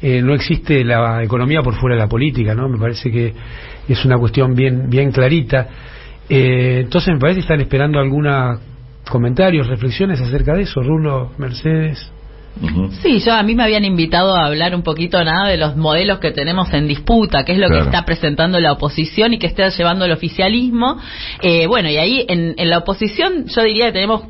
no existe la economía por fuera de la política, ¿no? Me parece que es una cuestión bien clarita. Entonces me parece que están esperando algunos comentarios, reflexiones acerca de eso. Rulo, Mercedes. Sí, a mí me habían invitado a hablar un poquito de los modelos que tenemos en disputa, qué es lo que está presentando la oposición y que está llevando el oficialismo. Bueno, y ahí en la oposición yo diría que tenemos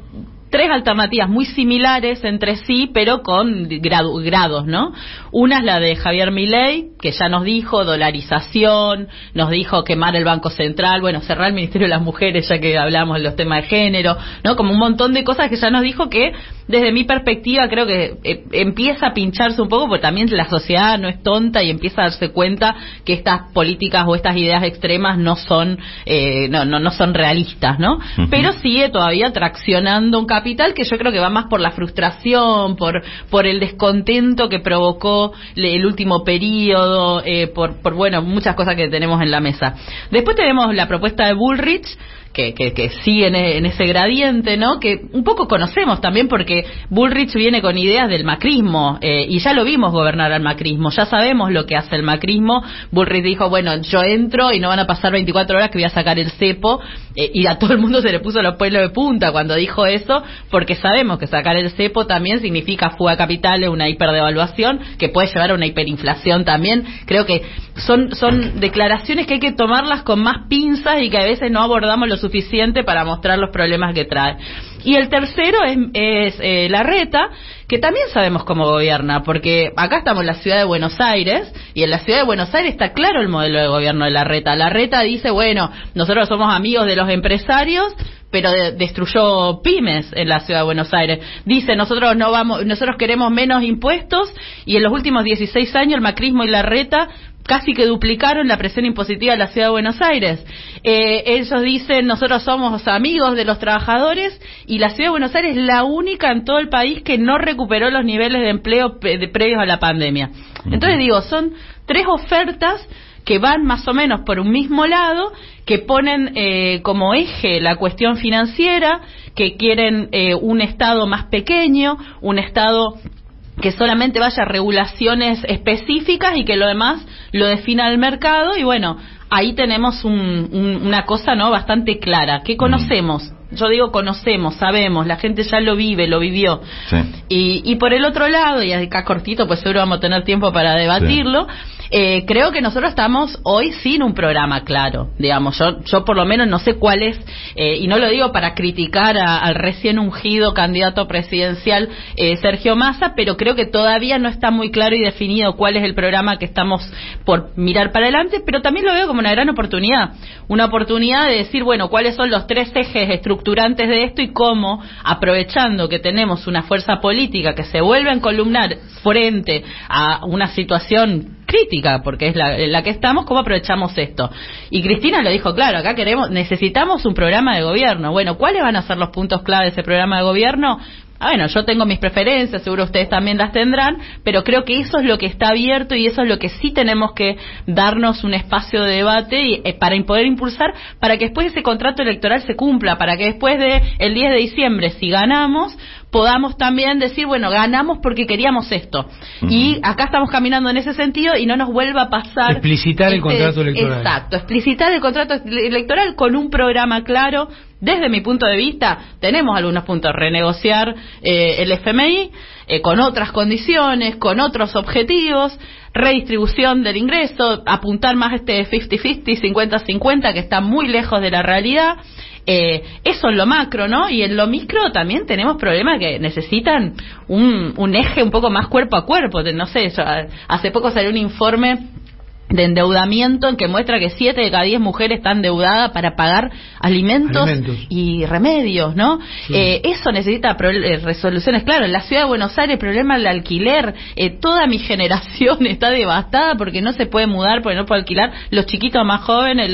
tres alternativas muy similares entre sí, pero con grados, ¿no? Una es la de Javier Milei, que ya nos dijo dolarización, nos dijo quemar el Banco Central, bueno, cerrar el Ministerio de las Mujeres, ya que hablamos de los temas de género, ¿no? Como un montón de cosas que ya nos dijo que, desde mi perspectiva, creo que empieza a pincharse un poco, porque también la sociedad no es tonta y empieza a darse cuenta que estas políticas o estas ideas extremas no son realistas, ¿no? Pero sigue todavía traccionando un capital que yo creo que va más por la frustración, por el descontento que provocó el último periodo, por bueno, muchas cosas que tenemos en la mesa. Después tenemos la propuesta de Bullrich, que sigue en ese gradiente, ¿no? Que un poco conocemos también porque Bullrich viene con ideas del macrismo, y ya lo vimos gobernar al macrismo, ya sabemos lo que hace el macrismo. Bullrich dijo, bueno, yo entro y no van a pasar 24 horas que voy a sacar el cepo, y a todo el mundo se le puso los pelos de punta cuando dijo eso, porque sabemos que sacar el cepo también significa fuga de capitales, una hiperdevaluación, que puede llevar a una hiperinflación también. Creo que son declaraciones que hay que tomarlas con más pinzas y que a veces no abordamos lo suficiente para mostrar los problemas que trae. Y el tercero es Larreta, que también sabemos cómo gobierna, porque acá estamos en la ciudad de Buenos Aires, y en la ciudad de Buenos Aires está claro el modelo de gobierno de Larreta. Larreta dice, bueno, nosotros somos amigos de los empresarios, pero destruyó pymes en la ciudad de Buenos Aires. Dice, nosotros queremos menos impuestos, y en los últimos 16 años el macrismo y Larreta casi que duplicaron la presión impositiva de la ciudad de Buenos Aires. Ellos dicen, nosotros somos amigos de los trabajadores, y la ciudad de Buenos Aires es la única en todo el país que no recuperó los niveles de empleo previos a la pandemia. Entonces digo, son tres ofertas que van más o menos por un mismo lado, que ponen como eje la cuestión financiera, que quieren un Estado más pequeño, un Estado que solamente vaya a regulaciones específicas y que lo demás lo defina el mercado. Y bueno, ahí tenemos una cosa, ¿no?, bastante clara, que conocemos. Yo digo conocemos, sabemos, la gente ya lo vive, lo vivió. Sí. Y por el otro lado, y acá cortito, pues seguro vamos a tener tiempo para debatirlo, creo que nosotros estamos hoy sin un programa claro, digamos. Yo por lo menos no sé cuál es, y no lo digo para criticar al recién ungido candidato presidencial Sergio Massa, pero creo que todavía no está muy claro y definido cuál es el programa que estamos por mirar para adelante, pero también lo veo como una gran oportunidad de decir, bueno, cuáles son los tres ejes estructurantes de esto, y cómo, aprovechando que tenemos una fuerza política que se vuelve a encolumnar frente a una situación crítica, porque es la que estamos, cómo aprovechamos esto. Y Cristina lo dijo claro, acá necesitamos un programa de gobierno. Bueno, ¿cuáles van a ser los puntos clave de ese programa de gobierno? Bueno, yo tengo mis preferencias, seguro ustedes también las tendrán, pero creo que eso es lo que está abierto, y eso es lo que sí tenemos que darnos un espacio de debate para poder impulsar, para que después ese contrato electoral se cumpla, para que después del 10 de diciembre, si ganamos, podamos también decir, bueno, ganamos porque queríamos esto. Y acá estamos caminando en ese sentido, y no nos vuelva a pasar... Explicitar el contrato electoral. Exacto, explicitar el contrato electoral con un programa claro. Desde mi punto de vista, tenemos algunos puntos: renegociar el FMI con otras condiciones, con otros objetivos, redistribución del ingreso, apuntar más 50-50, 50-50, que está muy lejos de la realidad. Eso en lo macro, ¿no? Y en lo micro también tenemos problemas que necesitan un eje un poco más cuerpo a cuerpo. No sé, hace poco salió un informe de endeudamiento en que muestra que 7 de cada 10 mujeres están endeudadas para pagar alimentos y remedios, ¿no? Sí. Eso necesita resoluciones. Claro, en la ciudad de Buenos Aires el problema del alquiler, toda mi generación está devastada porque no se puede mudar, porque no puede alquilar, los chiquitos más jóvenes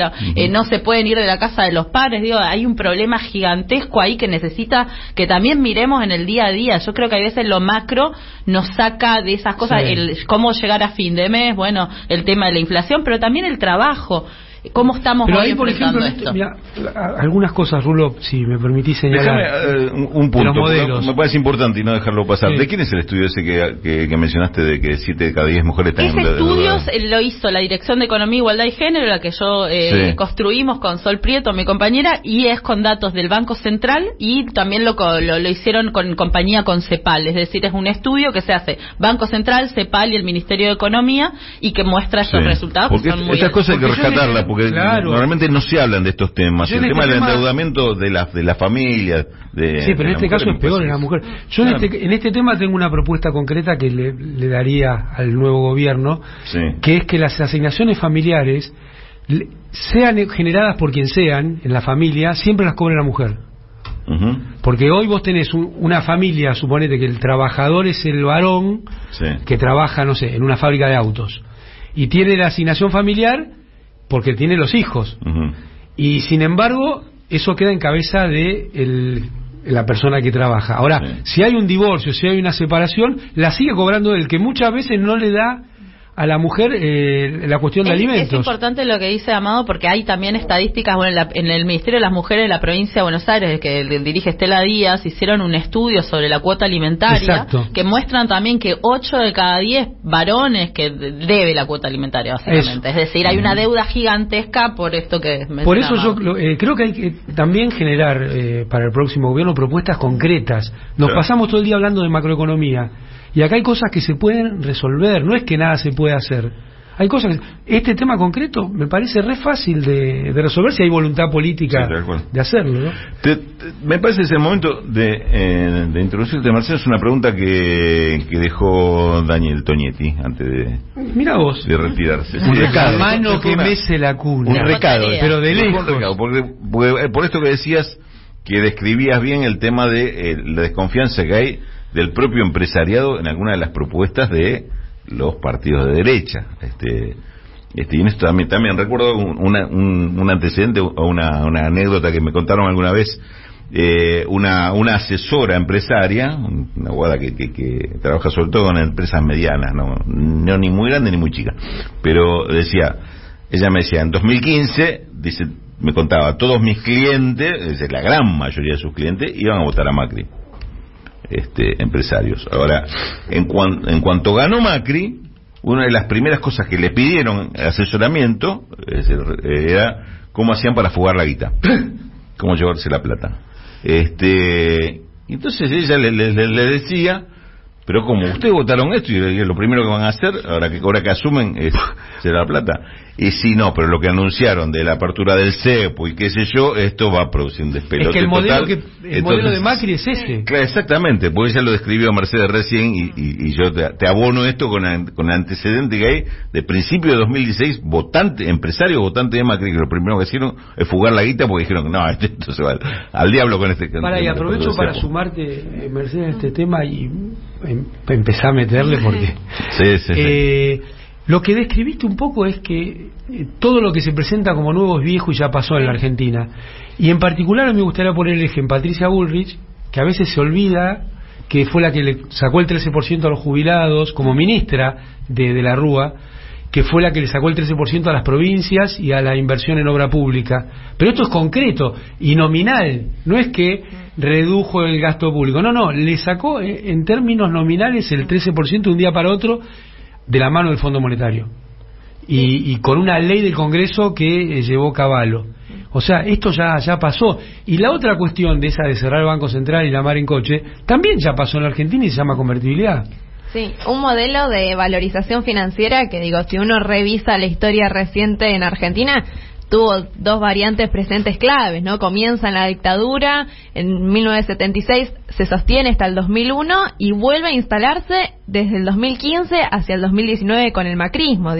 no se pueden ir de la casa de los padres. Digo, hay un problema gigantesco ahí que necesita que también miremos en el día a día. Yo creo que a veces lo macro nos saca de esas cosas, cómo llegar a fin de mes, bueno, el tema de la inflación, pero también el trabajo. ¿Cómo estamos pero hoy ahí, por ejemplo, esto? Mira, algunas cosas, Rulo, si me permitís señalar. Déjame un punto, me parece importante y no dejarlo pasar. Sí. ¿De quién es el estudio ese que mencionaste de que 7 de cada 10 mujeres están Ese estudio lo hizo la Dirección de Economía, Igualdad y Género, la que yo construimos con Sol Prieto, mi compañera, y es con datos del Banco Central, y también lo hicieron con compañía con CEPAL, es decir, es un estudio que se hace Banco Central, CEPAL y el Ministerio de Economía, y que muestra esos resultados. Porque son muy estas cosas hay que rescatarlas, porque normalmente no se hablan de estos temas. El tema del endeudamiento de la familia. Sí, pero en este caso es peor en la mujer. Yo en este tema tengo una propuesta concreta que le daría al nuevo gobierno, que es que las asignaciones familiares, sean generadas por quien sean en la familia, siempre las cobre la mujer. Porque hoy vos tenés una familia, suponete que el trabajador es el varón que trabaja, no sé, en una fábrica de autos, y tiene la asignación familiar porque tiene los hijos, y sin embargo eso queda en cabeza de la persona que trabaja. Ahora, si hay un divorcio, si hay una separación, la sigue cobrando él, que muchas veces no le da a la mujer la cuestión de alimentos. Es importante lo que dice Amado, porque hay también estadísticas. Bueno, en el Ministerio de las Mujeres de la Provincia de Buenos Aires, que dirige Estela Díaz, hicieron un estudio sobre la cuota alimentaria, que muestran también que 8 de cada 10 varones que debe la cuota alimentaria, básicamente. Es decir, hay una deuda gigantesca por esto que mencionaba. Por eso yo creo que hay que también generar para el próximo gobierno propuestas concretas. Nos pasamos todo el día hablando de macroeconomía, y acá hay cosas que se pueden resolver, no es que nada se puede hacer. Hay cosas este tema concreto me parece re fácil de resolver si hay voluntad política de hacerlo, ¿no? Me parece que es el momento de introducirte, Marcelo. Es una pregunta que dejó Daniel Tonietti antes de retirarse. Un recado. La mano que mece la cuna. Un recado, pero de lejos. Un recado, por esto que decías, que describías bien el tema de la desconfianza que hay del propio empresariado en alguna de las propuestas de los partidos de derecha. Y en esto también recuerdo un antecedente o una anécdota que me contaron alguna vez. Una asesora empresaria, una abogada que trabaja sobre todo con empresas medianas, no ni muy grande ni muy chica, pero ella me decía, en 2015, me contaba, todos mis clientes, la gran mayoría de sus clientes, iban a votar a Macri. Empresarios. Ahora, en cuanto ganó Macri, una de las primeras cosas que le pidieron asesoramiento era cómo hacían para fugar la guita, cómo llevarse la plata. Entonces ella le decía, pero como ustedes votaron esto y lo primero que van a hacer ahora que asumen es llevar la plata. Y sí, no, pero lo que anunciaron de la apertura del cepo y qué sé yo, esto va a producir un despelote. Es que el modelo total. Modelo de Macri es ese. Claro, exactamente, porque ella lo describió Mercedes recién y yo te abono esto con antecedente que hay de principio de 2016, empresarios votantes de Macri, que lo primero que hicieron es fugar la guita porque dijeron que no, esto se va al diablo con este. Y aprovecho para sumarte, Mercedes, en este tema y empezar a meterle porque... Sí. Lo que describiste un poco es que todo lo que se presenta como nuevo es viejo y ya pasó en la Argentina. Y en particular me gustaría poner el ejemplo Patricia Bullrich, que a veces se olvida que fue la que le sacó el 13% a los jubilados como ministra de la Rúa, que fue la que le sacó el 13% a las provincias y a la inversión en obra pública. Pero esto es concreto y nominal, no es que redujo el gasto público, no, le sacó en términos nominales el 13% de un día para otro, de la mano del Fondo Monetario y con una ley del Congreso que llevó Cavallo. O sea, esto ya pasó. Y la otra cuestión de esa de cerrar el Banco Central y la mar en coche también ya pasó en la Argentina y se llama convertibilidad. Sí, un modelo de valorización financiera que, si uno revisa la historia reciente en Argentina, tuvo dos variantes presentes claves, ¿no? Comienza en la dictadura, en 1976, se sostiene hasta el 2001 y vuelve a instalarse desde el 2015 hacia el 2019 con el macrismo.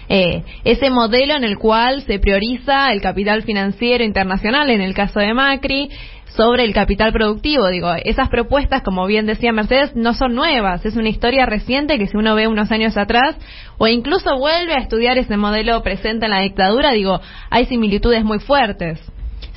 Ese modelo en el cual se prioriza el capital financiero internacional, en el caso de Macri, sobre el capital productivo. Esas propuestas, como bien decía Mercedes, no son nuevas, es una historia reciente que si uno ve unos años atrás o incluso vuelve a estudiar ese modelo presente en la dictadura, hay similitudes muy fuertes.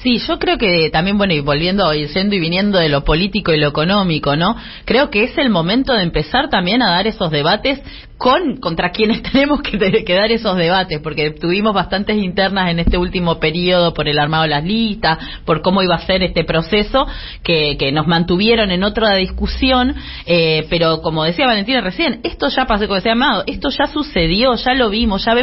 Sí, yo creo que también, bueno, y volviendo, y yendo y viniendo de lo político y lo económico, ¿no? Creo que es el momento de empezar también a dar esos debates contra quienes tenemos que dar esos debates, porque tuvimos bastantes internas en este último periodo por el armado de las listas, por cómo iba a ser este proceso, que nos mantuvieron en otra discusión, pero como decía Valentina recién, esto ya pasó, como decía Amado, esto ya sucedió, ya lo vimos, ya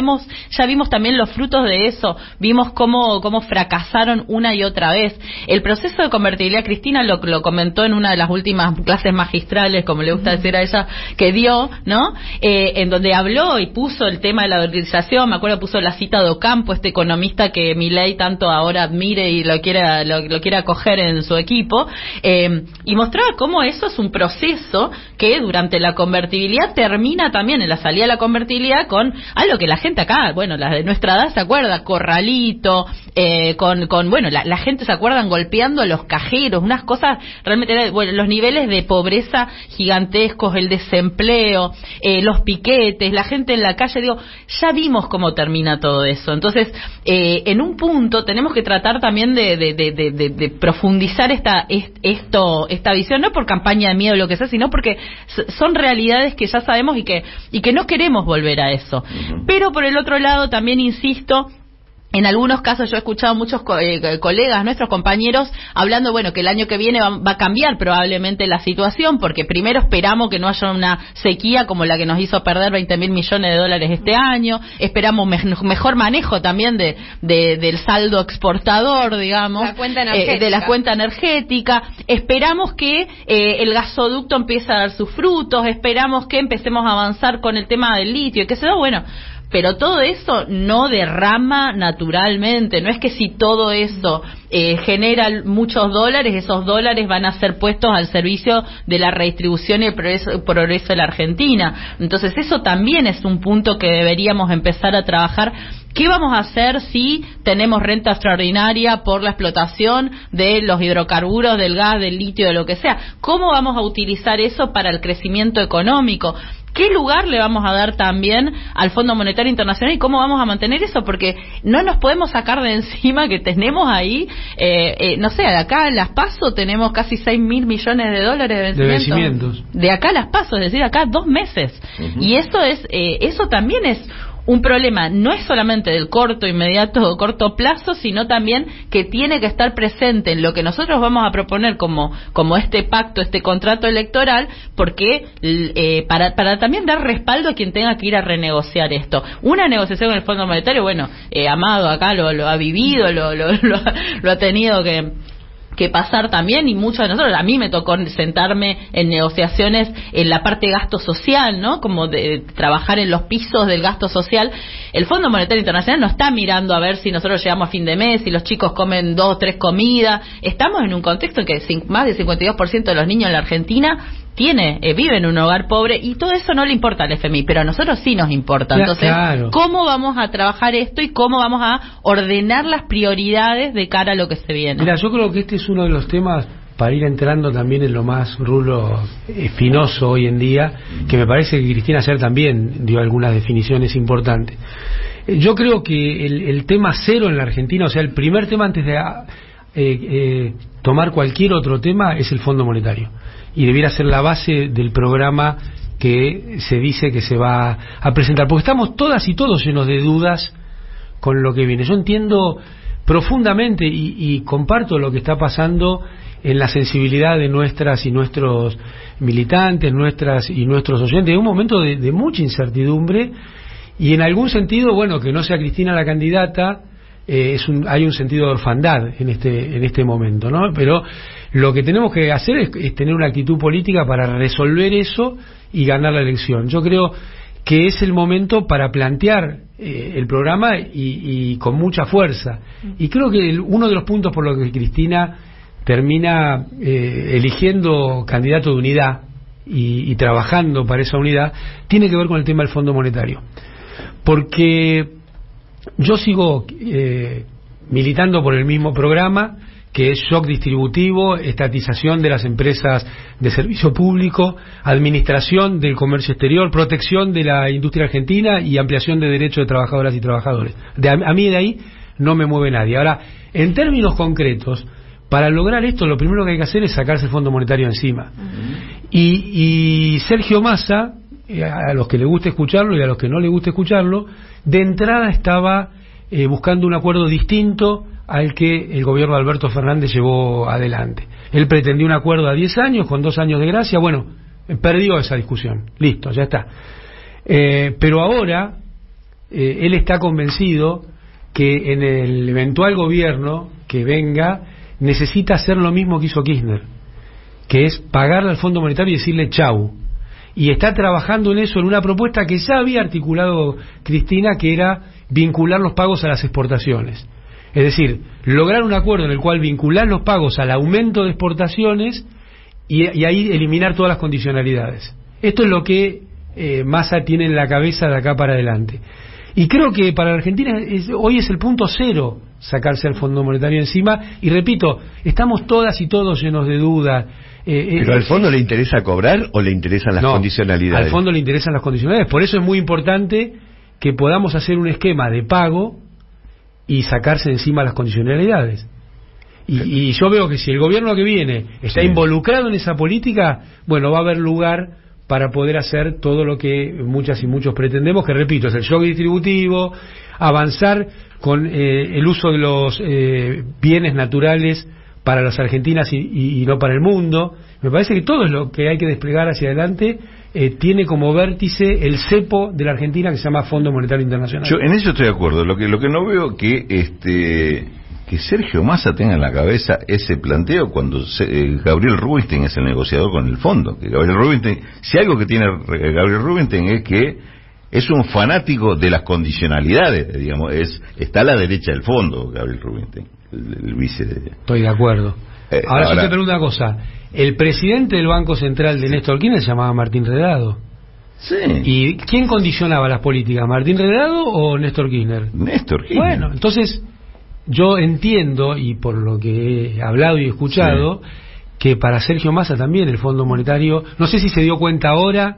vimos también los frutos de eso, vimos cómo fracasaron una y otra vez. El proceso de convertibilidad, Cristina lo comentó en una de las últimas clases magistrales, como le gusta decir a ella, que dio, ¿no? En donde habló y puso el tema de la dolarización, me acuerdo puso la cita de Ocampo, este economista que Milei tanto ahora admire y lo quiere acoger en su equipo, y mostraba cómo eso es un proceso que durante la convertibilidad termina también en la salida de la convertibilidad con algo que la gente acá, bueno, la de nuestra edad se acuerda, corralito, bueno, la gente se acuerdan golpeando a los cajeros, unas cosas realmente, bueno, los niveles de pobreza gigantescos, el desempleo, los piquetes, la gente en la calle, digo, ya vimos cómo termina todo eso. Entonces, en un punto tenemos que tratar también de profundizar esta visión, no por campaña de miedo o lo que sea, sino porque son realidades que ya sabemos y que no queremos volver a eso. Pero por el otro lado también insisto, en algunos casos yo he escuchado muchos colegas, nuestros compañeros, hablando, bueno, que el año que viene va a cambiar probablemente la situación, porque primero esperamos que no haya una sequía como la que nos hizo perder 20.000 millones de dólares este año, esperamos mejor manejo también del saldo exportador, digamos, de la cuenta energética, esperamos que el gasoducto empiece a dar sus frutos, esperamos que empecemos a avanzar con el tema del litio, y que se da, bueno. Pero todo eso no derrama naturalmente, no es que si todo eso genera muchos dólares, esos dólares van a ser puestos al servicio de la redistribución y el progreso de la Argentina. Entonces eso también es un punto que deberíamos empezar a trabajar. ¿Qué vamos a hacer si tenemos renta extraordinaria por la explotación de los hidrocarburos, del gas, del litio, de lo que sea? ¿Cómo vamos a utilizar eso para el crecimiento económico? ¿Qué lugar le vamos a dar también al Fondo Monetario Internacional y cómo vamos a mantener eso? Porque no nos podemos sacar de encima que tenemos ahí, no sé, de acá a las PASO tenemos casi 6.000 millones de dólares de vencimientos. De acá a las PASO, es decir, acá 2 meses. Y eso también es un problema, no es solamente del corto, inmediato o corto plazo, sino también que tiene que estar presente en lo que nosotros vamos a proponer como este pacto, este contrato electoral, porque para también dar respaldo a quien tenga que ir a renegociar esto. Una negociación en el Fondo Monetario, bueno, Amado acá lo ha vivido, lo ha tenido que pasar también, y muchos de nosotros, a mí me tocó sentarme en negociaciones en la parte de gasto social, ¿no? Como de trabajar en los pisos del gasto social. El Fondo Monetario Internacional no está mirando a ver si nosotros llegamos a fin de mes, si los chicos comen 2 o 3 comidas. Estamos en un contexto en que más del 52% de los niños en la Argentina vive en un hogar pobre, y todo eso no le importa al FMI, pero a nosotros sí nos importa. Entonces, claro, ¿cómo vamos a trabajar esto y cómo vamos a ordenar las prioridades de cara a lo que se viene? Mira, yo creo que este es uno de los temas para ir entrando también en lo más rulo, espinoso hoy en día, que me parece que Cristina Ayer también dio algunas definiciones importantes. Yo creo que el tema cero en la Argentina, o sea, el primer tema antes de tomar cualquier otro tema, es el Fondo Monetario, y debiera ser la base del programa que se dice que se va a presentar, porque estamos todas y todos llenos de dudas con lo que viene. Yo entiendo profundamente y comparto lo que está pasando en la sensibilidad de nuestras y nuestros militantes, nuestras y nuestros oyentes. Es un momento de mucha incertidumbre, y en algún sentido, bueno, que no sea Cristina la candidata, hay un sentido de orfandad en este momento, ¿no? Pero lo que tenemos que hacer es tener una actitud política para resolver eso y ganar la elección. Yo creo que es el momento para plantear el programa y con mucha fuerza. Y creo que uno de los puntos por los que Cristina termina eligiendo candidato de unidad y trabajando para esa unidad tiene que ver con el tema del Fondo Monetario. Porque yo sigo militando por el mismo programa, que es shock distributivo, estatización de las empresas de servicio público, administración del comercio exterior, protección de la industria argentina y ampliación de derechos de trabajadoras y trabajadores. A mí de ahí no me mueve nadie. Ahora, en términos concretos, para lograr esto, lo primero que hay que hacer es sacarse el Fondo Monetario encima. Y Sergio Massa, a los que le guste escucharlo y a los que no le guste escucharlo, de entrada estaba buscando un acuerdo distinto al que el gobierno de Alberto Fernández llevó adelante. Él pretendía un acuerdo a 10 años, con 2 años de gracia. Bueno, perdió esa discusión. Listo, ya está. Pero ahora, él está convencido que en el eventual gobierno que venga, necesita hacer lo mismo que hizo Kirchner, que es pagarle al Fondo Monetario y decirle chau. Y está trabajando en eso, en una propuesta que ya había articulado Cristina, que era vincular los pagos a las exportaciones. Es decir, lograr un acuerdo en el cual vincular los pagos al aumento de exportaciones y ahí eliminar todas las condicionalidades. Esto es lo que Massa tiene en la cabeza de acá para adelante. Y creo que para la Argentina hoy es el punto cero sacarse al Fondo Monetario encima. Y repito, estamos todas y todos llenos de dudas. ¿Pero al fondo le interesa cobrar o le interesan las condicionalidades? Al fondo le interesan las condicionalidades. Por eso es muy importante que podamos hacer un esquema de pago y sacarse encima las condicionalidades. Y yo veo que si el gobierno que viene está involucrado en esa política, bueno, va a haber lugar para poder hacer todo lo que muchas y muchos pretendemos, que repito, es el shock distributivo, avanzar con el uso de los bienes naturales para las argentinas y no para el mundo. Me parece que todo es lo que hay que desplegar hacia adelante. Tiene como vértice el cepo de la Argentina, que se llama Fondo Monetario Internacional. Yo en eso estoy de acuerdo. Lo que no veo que Sergio Massa tenga en la cabeza ese planteo cuando Gabriel Rubinstein es el negociador con el fondo. Que Gabriel Rubinstein, si algo que tiene Gabriel Rubinstein es que es un fanático de las condicionalidades, digamos, está a la derecha del fondo Gabriel Rubinstein, el vice de... Estoy de acuerdo. Ahora yo te pregunto una cosa. El presidente del Banco Central de Néstor Kirchner se llamaba Martín Redado. Sí. ¿Y quién condicionaba las políticas? ¿Martín Redado o Néstor Kirchner? Néstor Kirchner. Bueno, entonces yo entiendo, y por lo que he hablado y escuchado, que para Sergio Massa también el Fondo Monetario, no sé si se dio cuenta ahora,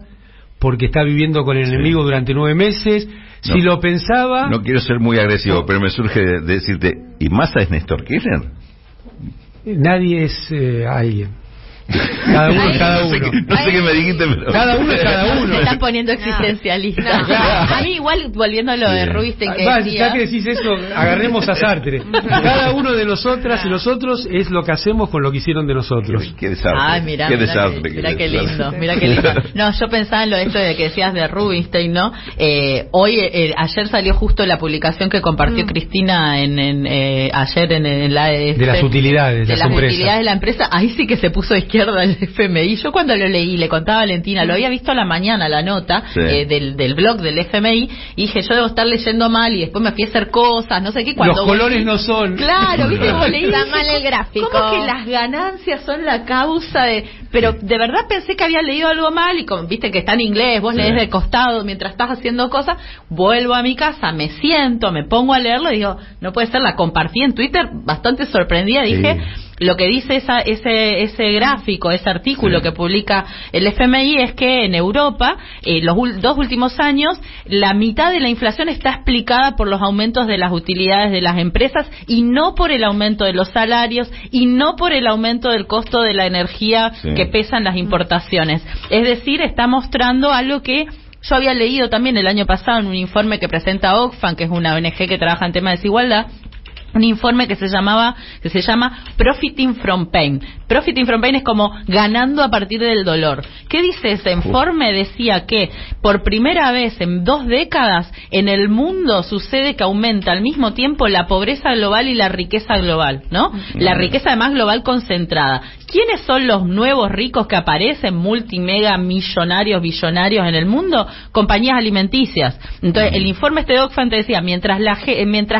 porque está viviendo con el enemigo durante 9 meses, si lo pensaba... No quiero ser muy agresivo, pero me surge decirte, ¿y Massa es Néstor Kirchner? Nadie es alguien. Cada uno es cada uno. No sé qué me dijiste, pero... Cada uno es cada uno. Me estás poniendo existencialista. A mí igual, volviendo a lo de Rubinstein que decía... Ya que decís eso, agarremos a Sartre. Cada uno de nosotras y nosotros es lo que hacemos con lo que hicieron de nosotros. Qué desastre. Ay, mirá qué lindo. Mirá qué lindo. No, yo pensaba en lo esto de que decías de Rubinstein, ¿no? Ayer salió justo la publicación que compartió Cristina ayer en la... de las utilidades de las utilidades de la empresa. Ahí sí que se puso izquierda el FMI. Yo cuando lo leí, le contaba a Valentina, lo había visto a la mañana la nota del blog del FMI, y dije, yo debo estar leyendo mal, y después me fui a hacer cosas, no sé qué. Cuando los colores no son... Claro, viste, como leí, está mal el gráfico. ¿Cómo que las ganancias son la causa de...? Pero de verdad pensé que había leído algo mal, y como viste que está en inglés, vos lees de costado mientras estás haciendo cosas. Vuelvo a mi casa, me siento, me pongo a leerlo y digo, no puede ser, la compartí en Twitter bastante sorprendida, dije... Lo que dice ese gráfico, ese artículo que publica el FMI es que en Europa, los 2 últimos años, la mitad de la inflación está explicada por los aumentos de las utilidades de las empresas y no por el aumento de los salarios y no por el aumento del costo de la energía que pesan las importaciones. Es decir, está mostrando algo que yo había leído también el año pasado en un informe que presenta Oxfam, que es una ONG que trabaja en temas de desigualdad, un informe que se llama Profiting from Pain. Profiting from Pain es como ganando a partir del dolor. ¿Qué dice ese informe? Decía que por primera vez en 2 décadas en el mundo sucede que aumenta al mismo tiempo la pobreza global y la riqueza global, ¿no? La riqueza además global concentrada. ¿Quiénes son los nuevos ricos que aparecen, multimega millonarios, billonarios en el mundo? Compañías alimenticias. Entonces el informe de Oxfam te decía, mientras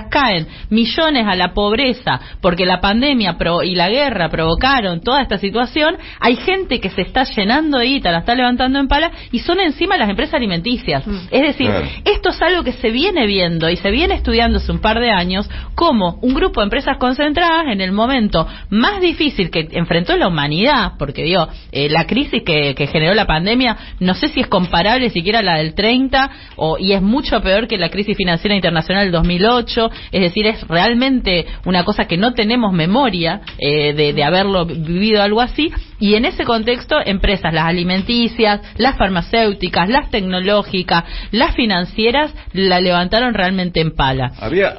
caen millones a la pobreza porque la pandemia y la guerra provocaron toda esta situación, hay gente que se está llenando de guita, la está levantando en pala, y son encima las empresas alimenticias. Es decir, esto es algo que se viene viendo y se viene estudiando hace un par de años, como un grupo de empresas concentradas en el momento más difícil que enfrentó la humanidad, porque digo, la crisis que generó la pandemia, no sé si es comparable siquiera a la del 30, y es mucho peor que la crisis financiera internacional del 2008, es decir, es realmente una cosa que no tenemos memoria de haberlo vivido algo así, y en ese contexto, empresas, las alimenticias, las farmacéuticas, las tecnológicas, las financieras, la levantaron realmente en pala. Había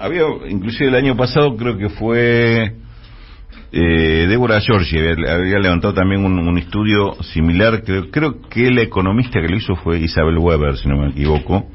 inclusive el año pasado, creo que fue Débora Giorgi, había levantado también un estudio similar, creo que la economista que lo hizo fue Isabel Weber, si no me equivoco,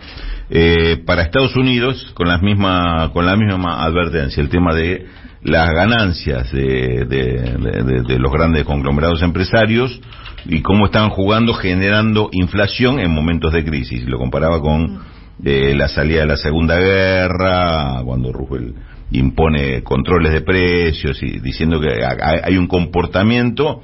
para Estados Unidos, con la misma advertencia, el tema de las ganancias de los grandes conglomerados empresarios y cómo estaban jugando, generando inflación en momentos de crisis. Lo comparaba con la salida de la Segunda Guerra, cuando Roosevelt impone controles de precios y diciendo que hay un comportamiento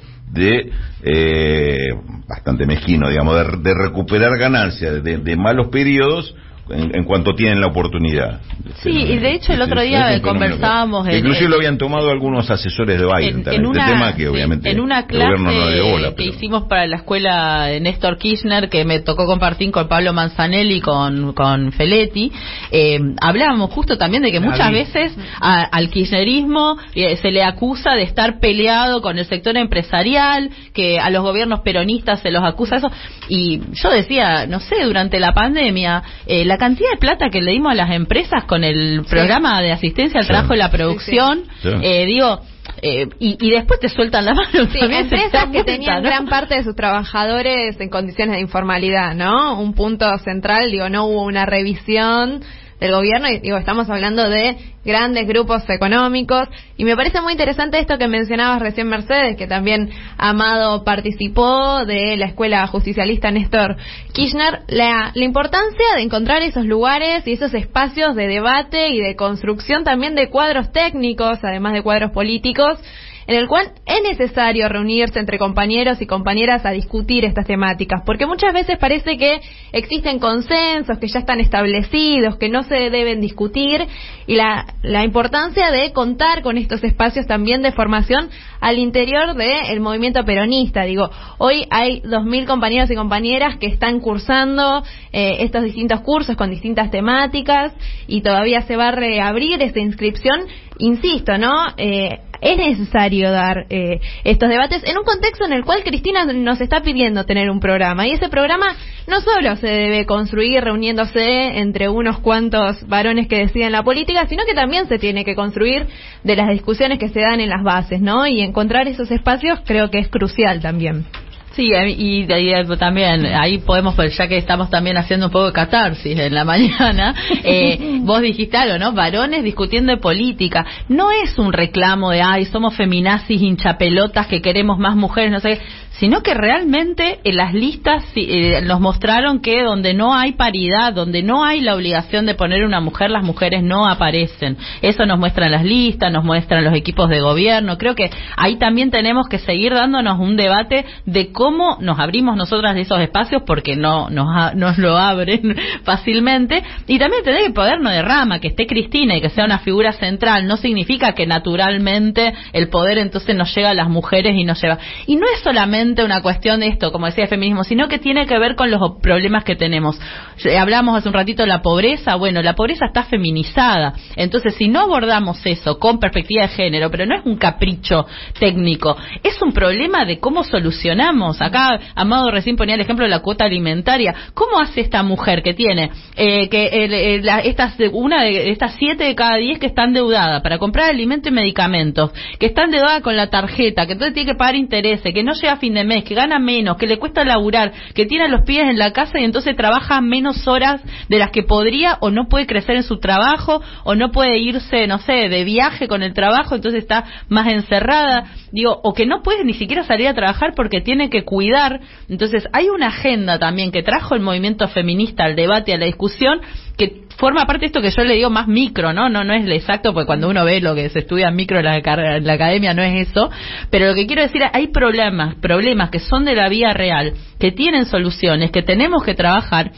bastante mezquino, digamos, de recuperar ganancias de malos periodos en cuanto tienen la oportunidad. Sí, y de hecho el otro día conversábamos... Inclusive lo habían tomado algunos asesores de Biden también, este tema que obviamente en una clase que hicimos para la escuela de Néstor Kirchner, que me tocó compartir con Pablo Manzanelli y con Feletti, hablábamos justo también de que muchas veces al kirchnerismo se le acusa de estar peleado con el sector empresarial, que a los gobiernos peronistas se los acusa eso, y yo decía, no sé, durante la pandemia, la cantidad de plata que le dimos a las empresas con el programa de asistencia al trabajo y la producción, y después te sueltan la mano. Sí, empresas que tenían gran parte de sus trabajadores en condiciones de informalidad, ¿no? Un punto central, no hubo una revisión del gobierno, y estamos hablando de grandes grupos económicos, y me parece muy interesante esto que mencionabas recién, Mercedes, que también Amado participó de la escuela justicialista Néstor Kirchner, la importancia de encontrar esos lugares y esos espacios de debate y de construcción también de cuadros técnicos, además de cuadros políticos, en el cual es necesario reunirse entre compañeros y compañeras a discutir estas temáticas, porque muchas veces parece que existen consensos que ya están establecidos, que no se deben discutir, y la importancia de contar con estos espacios también de formación al interior del movimiento peronista. Hoy hay 2.000 compañeros y compañeras que están cursando estos distintos cursos con distintas temáticas, y todavía se va a reabrir esta inscripción. Insisto, es necesario dar estos debates en un contexto en el cual Cristina nos está pidiendo tener un programa, y ese programa no solo se debe construir reuniéndose entre unos cuantos varones que deciden la política, sino que también se tiene que construir de las discusiones que se dan en las bases, y encontrar esos espacios creo que es crucial también. Sí, y también ahí podemos, ya que estamos también haciendo un poco de catarsis en la mañana, vos dijiste algo, ¿no? Varones discutiendo de política. No es un reclamo de, somos feminazis hinchapelotas que queremos más mujeres, no sé qué, sino que realmente en las listas nos mostraron que donde no hay paridad, donde no hay la obligación de poner una mujer, las mujeres no aparecen. Eso nos muestran las listas, nos muestran los equipos de gobierno. Creo que ahí también tenemos que seguir dándonos un debate de cómo nos abrimos nosotras de esos espacios, porque no nos lo abren fácilmente, y también tener que el poder no derrama, que esté Cristina y que sea una figura central, no significa que naturalmente el poder entonces nos llega a las mujeres y nos lleva. Y no es solamente una cuestión de esto, como decía el feminismo, sino que tiene que ver con los problemas que tenemos. Hablamos hace un ratito de la pobreza. Bueno, la pobreza está feminizada, entonces si no abordamos eso con perspectiva de género, pero no es un capricho técnico, es un problema de cómo solucionamos. Acá Amado recién ponía el ejemplo de la cuota alimentaria. ¿Cómo hace esta mujer que tiene una de estas 7 de cada 10 que está endeudada para comprar alimento y medicamentos, que está endeudada con la tarjeta, que entonces tiene que pagar intereses, que no llega a fin de mes, que gana menos, que le cuesta laburar, que tiene a los pies en la casa y entonces trabaja menos horas de las que podría, o no puede crecer en su trabajo, o no puede irse, no sé, de viaje con el trabajo, entonces está más encerrada, o que no puede ni siquiera salir a trabajar porque tiene que cuidar. Entonces hay una agenda también que trajo el movimiento feminista al debate, a la discusión, que forma parte de esto que yo le digo más micro, no es exacto, porque cuando uno ve lo que se estudia en micro en la academia no es eso, pero lo que quiero decir, hay problemas que son de la vida real, que tienen soluciones, que tenemos que trabajar,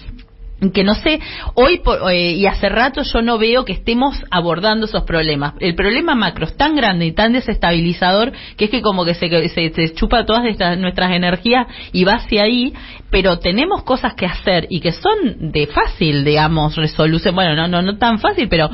que no sé, hoy y hace rato yo no veo que estemos abordando esos problemas. El problema macro es tan grande y tan desestabilizador que es que como que se chupa todas nuestras energías y va hacia ahí, pero tenemos cosas que hacer y que son de fácil, digamos, resolución, bueno, no tan fácil, pero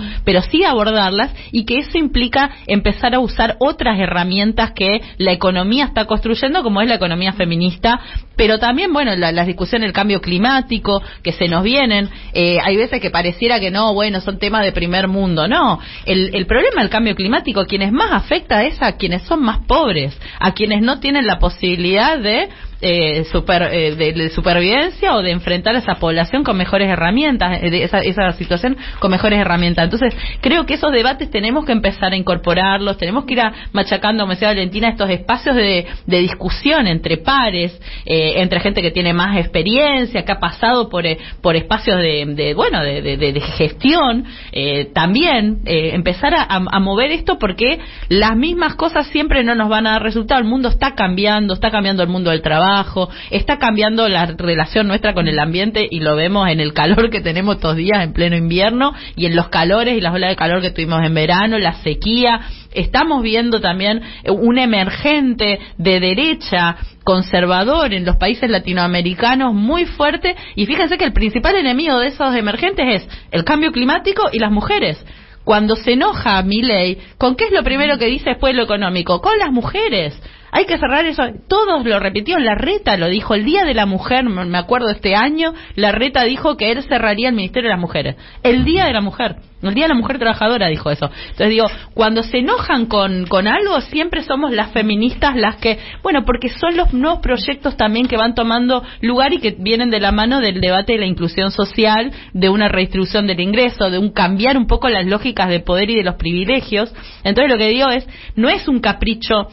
sí abordarlas, y que eso implica empezar a usar otras herramientas que la economía está construyendo, como es la economía feminista, pero también, bueno, la discusión del cambio climático, que se nos vienen, hay veces que pareciera que no, bueno, son temas de primer mundo, no, el problema del cambio climático, quienes más afecta es a quienes son más pobres, a quienes no tienen la posibilidad de supervivencia o de enfrentar a esa población con mejores herramientas, esa situación con mejores herramientas. Entonces, creo que esos debates tenemos que empezar a incorporarlos, tenemos que ir machacando, como decía Valentina, estos espacios de discusión entre pares, entre gente que tiene más experiencia, que ha pasado por espacios de gestión, también empezar a mover esto, porque las mismas cosas siempre no nos van a dar resultado. El mundo está cambiando el mundo del trabajo, está cambiando la relación nuestra con el ambiente, y lo vemos en el calor que tenemos estos días en pleno invierno, y en los calores y las olas de calor que tuvimos en verano, la sequía. Estamos viendo también un emergente de derecha conservador en los países latinoamericanos muy fuerte, y fíjense que el principal enemigo de esos emergentes es el cambio climático y las mujeres. Cuando se enoja Milei, ¿con qué es lo primero que dice después lo económico? Con las mujeres. Hay que cerrar eso. Todos lo repitieron. Larreta lo dijo el Día de la Mujer, me acuerdo este año. Larreta dijo que él cerraría el Ministerio de las Mujeres. El Día de la Mujer. El Día de la Mujer Trabajadora dijo eso. Entonces digo, cuando se enojan con algo, siempre somos las feministas las que, bueno, porque son los nuevos proyectos también que van tomando lugar y que vienen de la mano del debate de la inclusión social, de una redistribución del ingreso, de un cambiar un poco las lógicas de poder y de los privilegios. Entonces lo que digo es, no es un capricho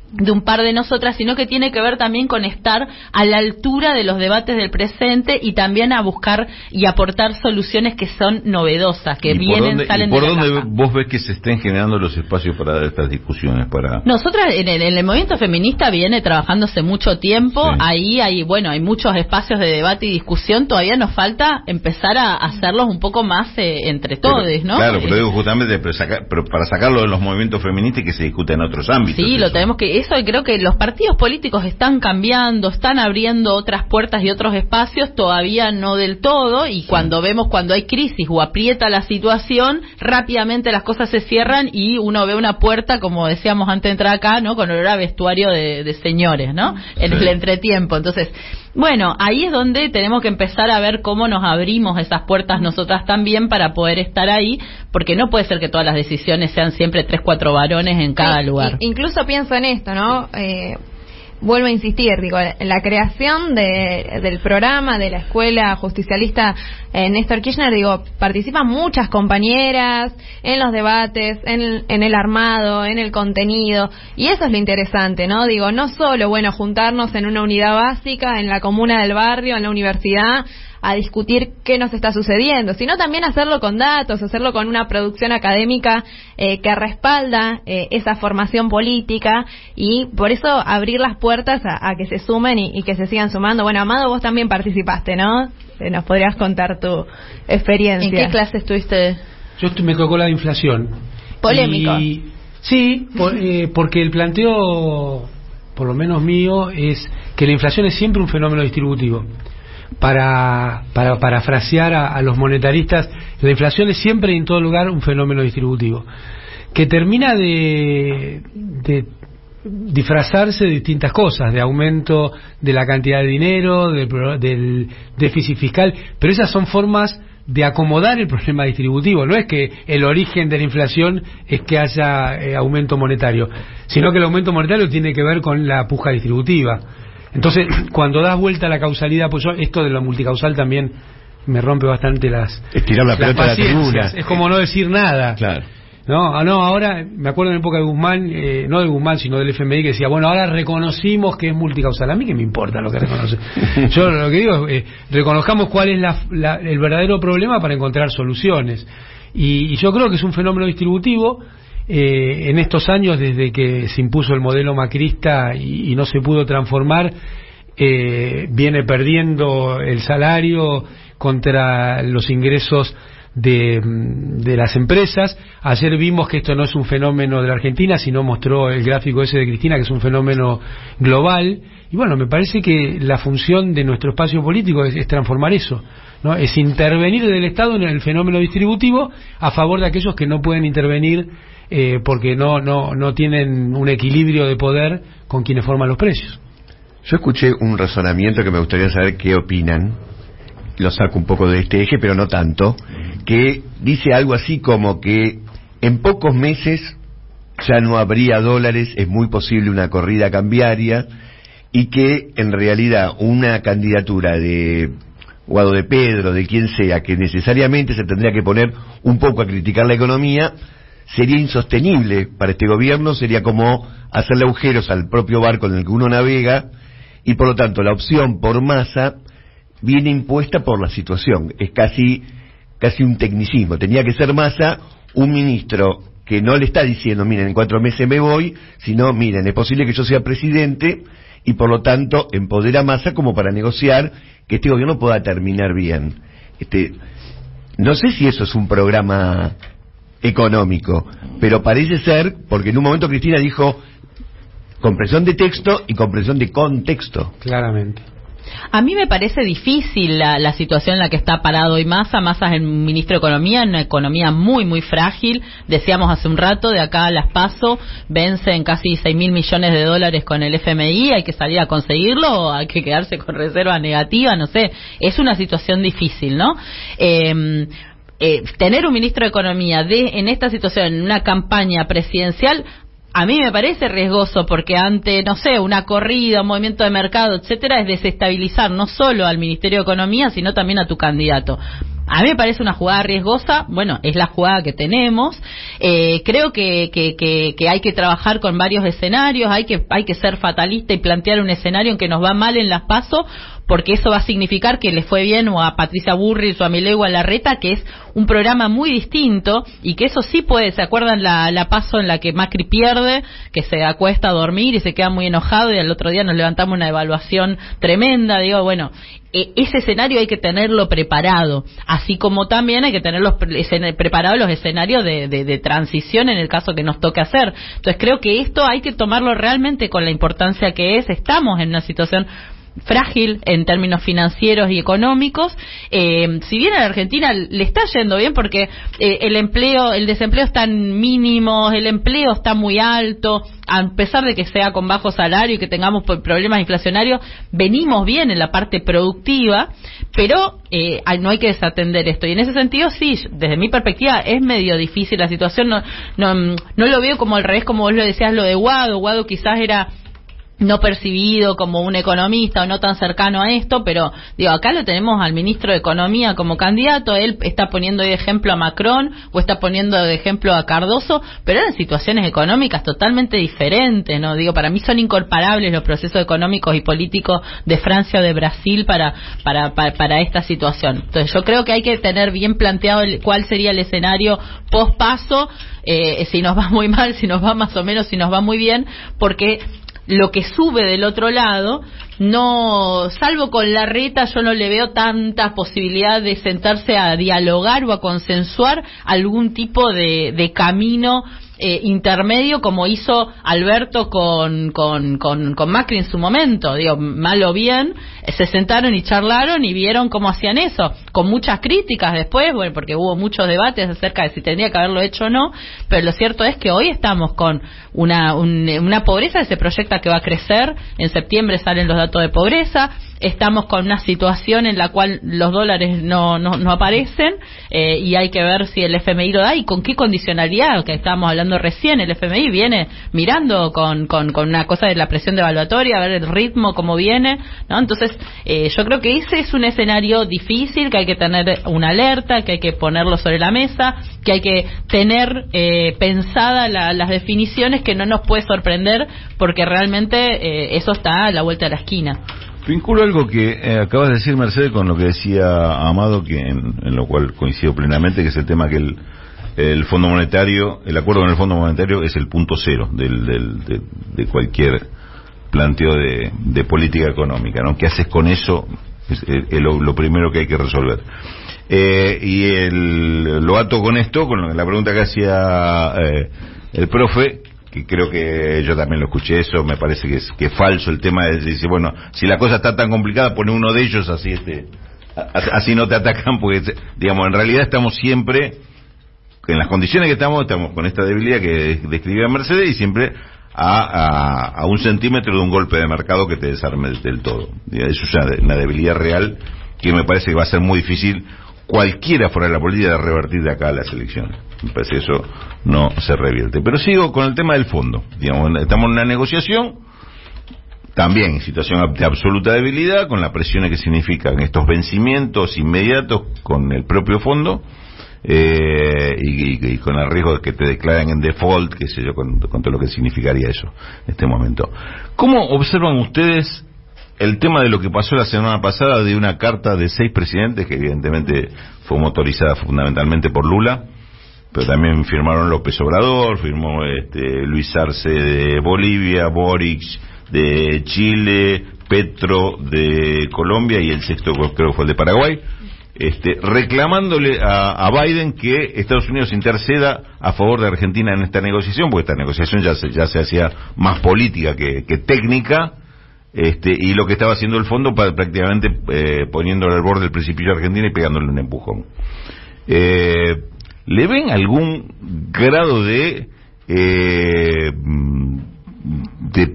de un par de nosotras, sino que tiene que ver también con estar a la altura de los debates del presente, y también a buscar y aportar soluciones que son novedosas, que salen de la ¿Por dónde caja. vos ves que se estén generando los espacios para estas discusiones? Nosotras en el movimiento feminista viene trabajándose mucho tiempo, sí. Ahí hay muchos espacios de debate y discusión, todavía nos falta empezar a hacerlos un poco más entre todos, ¿no? Claro, pero digo justamente pero para sacarlo de los movimientos feministas y que se discute en otros ámbitos. Sí, lo tenemos que... Eso, creo que los partidos políticos están cambiando, están abriendo otras puertas y otros espacios, todavía no del todo, y sí. Cuando hay crisis o aprieta la situación, rápidamente las cosas se cierran y uno ve una puerta, como decíamos antes de entrar acá, ¿no? Con olor a vestuario de señores, ¿no? En el entretiempo. Entonces, bueno, ahí es donde tenemos que empezar a ver cómo nos abrimos esas puertas nosotras también para poder estar ahí, porque no puede ser que todas las decisiones sean siempre 3-4 varones en cada lugar. Incluso pienso en esto, ¿no? Vuelvo a insistir, digo, en la creación del programa de la escuela justicialista Néstor Kirchner, digo, participan muchas compañeras en los debates, en el armado, en el contenido, y eso es lo interesante, ¿no? Digo, no solo, bueno, juntarnos en una unidad básica, en la comuna del barrio, en la universidad, a discutir qué nos está sucediendo, sino también hacerlo con datos, hacerlo con una producción académica que respalda esa formación política, y por eso abrir las puertas a que se sumen y que se sigan sumando. Bueno, Amado, vos también participaste, ¿no? ¿Nos podrías contar tu experiencia? ¿En qué clase estuviste? Yo me tocó la de inflación. Polémico. Sí, porque el planteo, por lo menos mío, es que la inflación es siempre un fenómeno distributivo. Para parafrasear a los monetaristas, la inflación es siempre y en todo lugar un fenómeno distributivo que termina de disfrazarse de distintas cosas, de aumento de la cantidad de dinero, del déficit fiscal, pero esas son formas de acomodar el problema distributivo. No es que el origen de la inflación es que haya aumento monetario, sino que el aumento monetario tiene que ver con la puja distributiva. Entonces, cuando das vuelta a la causalidad, pues esto de lo multicausal también me rompe bastante estirar la pelota a la tribuna. Es como no decir nada. Claro. No, ahora me acuerdo en época de Guzmán, no de Guzmán, sino del FMI, que decía, bueno, ahora reconocimos que es multicausal. A mí que me importa lo que reconoce. Yo lo que digo es, reconozcamos cuál es el verdadero problema para encontrar soluciones. Y yo creo que es un fenómeno distributivo. En estos años, desde que se impuso el modelo macrista y no se pudo transformar, viene perdiendo el salario contra los ingresos de las empresas. Ayer vimos que esto no es un fenómeno de la Argentina, sino mostró el gráfico ese de Cristina, que es un fenómeno global. Y bueno, me parece que la función de nuestro espacio político es transformar eso, ¿no? Es intervenir del Estado en el fenómeno distributivo a favor de aquellos que no pueden intervenir porque no tienen un equilibrio de poder con quienes forman los precios. Yo escuché un razonamiento que me gustaría saber qué opinan. Lo saco un poco de este eje, pero no tanto, que dice algo así como que en pocos meses ya no habría dólares, es muy posible una corrida cambiaria, y que en realidad una candidatura de Guado de Pedro, de quien sea, que necesariamente se tendría que poner un poco a criticar la economía, sería insostenible para este gobierno, sería como hacerle agujeros al propio barco en el que uno navega, y por lo tanto la opción por Massa viene impuesta por la situación. Es casi un tecnicismo. Tenía que ser Massa un ministro que no le está diciendo, miren, en 4 meses me voy, sino, miren, es posible que yo sea presidente, y por lo tanto empodera a Massa como para negociar que este gobierno pueda terminar bien. No sé si eso es un programa económico, pero parece ser, porque en un momento Cristina dijo comprensión de texto y comprensión de contexto. Claramente. A mí me parece difícil la situación en la que está parado hoy Massa. Massa es el ministro de Economía, en una economía muy, muy frágil. Decíamos hace un rato, de acá a las PASO, vencen casi 6.000 millones de dólares con el FMI. ¿Hay que salir a conseguirlo o hay que quedarse con reserva negativa? No sé. Es una situación difícil, ¿no? Tener un ministro de Economía en esta situación, en una campaña presidencial, a mí me parece riesgoso, porque ante, no sé, una corrida, un movimiento de mercado, etcétera, es desestabilizar no solo al Ministerio de Economía, sino también a tu candidato. A mí me parece una jugada riesgosa. Bueno, es la jugada que tenemos. Creo que hay que trabajar con varios escenarios, hay que ser fatalista y plantear un escenario en que nos va mal en las PASO, porque eso va a significar que le fue bien o a Patricia Bullrich o a Milei o a Larreta, que es un programa muy distinto, y que eso sí puede, ¿se acuerdan la PASO en la que Macri pierde, que se acuesta a dormir y se queda muy enojado y al otro día nos levantamos una evaluación tremenda? Digo, bueno, ese escenario hay que tenerlo preparado, así como también hay que tener preparados los escenarios de transición en el caso que nos toque hacer. Entonces creo que esto hay que tomarlo realmente con la importancia que es. Estamos en una situación frágil en términos financieros y económicos. Si bien a la Argentina le está yendo bien, porque el desempleo está en mínimos, el empleo está muy alto, a pesar de que sea con bajo salario y que tengamos problemas inflacionarios, venimos bien en la parte productiva, pero no hay que desatender esto. Y en ese sentido, sí, desde mi perspectiva es medio difícil la situación. No lo veo como al revés, como vos lo decías, lo de Guado. Guado quizás era no percibido como un economista o no tan cercano a esto, pero digo, acá lo tenemos al ministro de Economía como candidato. Él está poniendo de ejemplo a Macron o está poniendo de ejemplo a Cardoso, pero en situaciones económicas totalmente diferentes, ¿no? Digo, para mí son incomparables los procesos económicos y políticos de Francia o de Brasil para esta situación. Entonces yo creo que hay que tener bien planteado cuál sería el escenario post-paso, si nos va muy mal, si nos va más o menos, si nos va muy bien, porque lo que sube del otro lado, no, salvo con Larreta, yo no le veo tanta posibilidad de sentarse a dialogar o a consensuar algún tipo de camino intermedio, como hizo Alberto con Macri en su momento. Digo, mal o bien, se sentaron y charlaron y vieron cómo hacían eso, con muchas críticas después, bueno, porque hubo muchos debates acerca de si tendría que haberlo hecho o no, pero lo cierto es que hoy estamos con una pobreza que se proyecta que va a crecer. En septiembre salen los datos de pobreza. Estamos con una situación en la cual los dólares no aparecen, y hay que ver si el FMI lo da y con qué condicionalidad, que estábamos hablando recién. El FMI viene mirando con una cosa de la presión devaluatoria, a ver el ritmo cómo viene, ¿no? Entonces yo creo que ese es un escenario difícil, que hay que tener una alerta, que hay que ponerlo sobre la mesa, que hay que tener pensadas las definiciones, que no nos puede sorprender, porque realmente eso está a la vuelta de la esquina. Vinculo algo que acabas de decir, Mercedes, con lo que decía Amado, que en lo cual coincido plenamente, que es el tema que el Fondo Monetario, el acuerdo con el Fondo Monetario es el punto cero de cualquier planteo de política económica, ¿no? ¿Qué haces con eso? Es lo primero que hay que resolver. Lo ato con esto, con la pregunta que hacía el profe, que creo que yo también lo escuché eso, me parece que es falso el tema de decir, bueno, si la cosa está tan complicada, pone uno de ellos, así no te atacan, porque, digamos, en realidad estamos siempre, en las condiciones que estamos con esta debilidad que describía Mercedes, y siempre a un centímetro de un golpe de mercado que te desarme del todo. Eso es una debilidad real que me parece que va a ser muy difícil cualquiera fuera de la política de revertir de acá a las elecciones. Me parece que eso no se revierte. Pero sigo con el tema del fondo. Digamos, estamos en una negociación, también en situación de absoluta debilidad, con la presión que significan estos vencimientos inmediatos con el propio fondo, y con el riesgo de que te declaren en default, qué sé yo, con todo lo que significaría eso en este momento. ¿Cómo observan ustedes el tema de lo que pasó la semana pasada, de una carta de 6 presidentes, que evidentemente fue motorizada fundamentalmente por Lula, pero también firmaron López Obrador, firmó Luis Arce de Bolivia, Boric de Chile, Petro de Colombia, y el sexto creo que fue el de Paraguay, reclamándole a Biden que Estados Unidos interceda a favor de Argentina en esta negociación, porque esta negociación ya se hacía más política que técnica, y lo que estaba haciendo el fondo prácticamente poniéndole al borde del precipicio a Argentina y pegándole un empujón. ¿Le ven algún grado de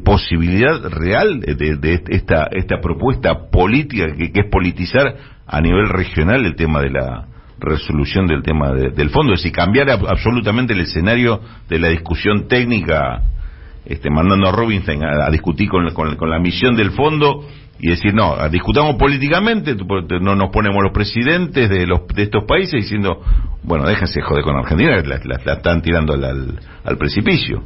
posibilidad real de esta propuesta política que es politizar a nivel regional el tema de la resolución del tema del fondo? Es decir, cambiar absolutamente el escenario de la discusión técnica, mandando a Rubinstein a discutir con la misión del fondo, y decir, no, discutamos políticamente, no nos ponemos los presidentes de estos países diciendo, bueno, déjense joder con Argentina, la están tirando al precipicio.